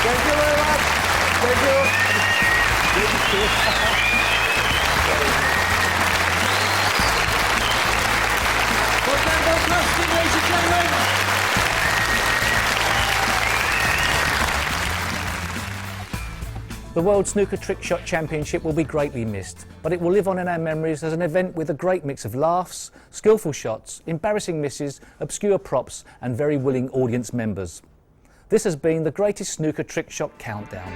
Thank you very much. Thank you. Ladies and gentlemen. The World Snooker Trickshot Championship will be greatly missed, but it will live on in our memories as an event with a great mix of laughs, skillful shots, embarrassing misses, obscure props and very willing audience members. This has been the greatest snooker trick shot countdown.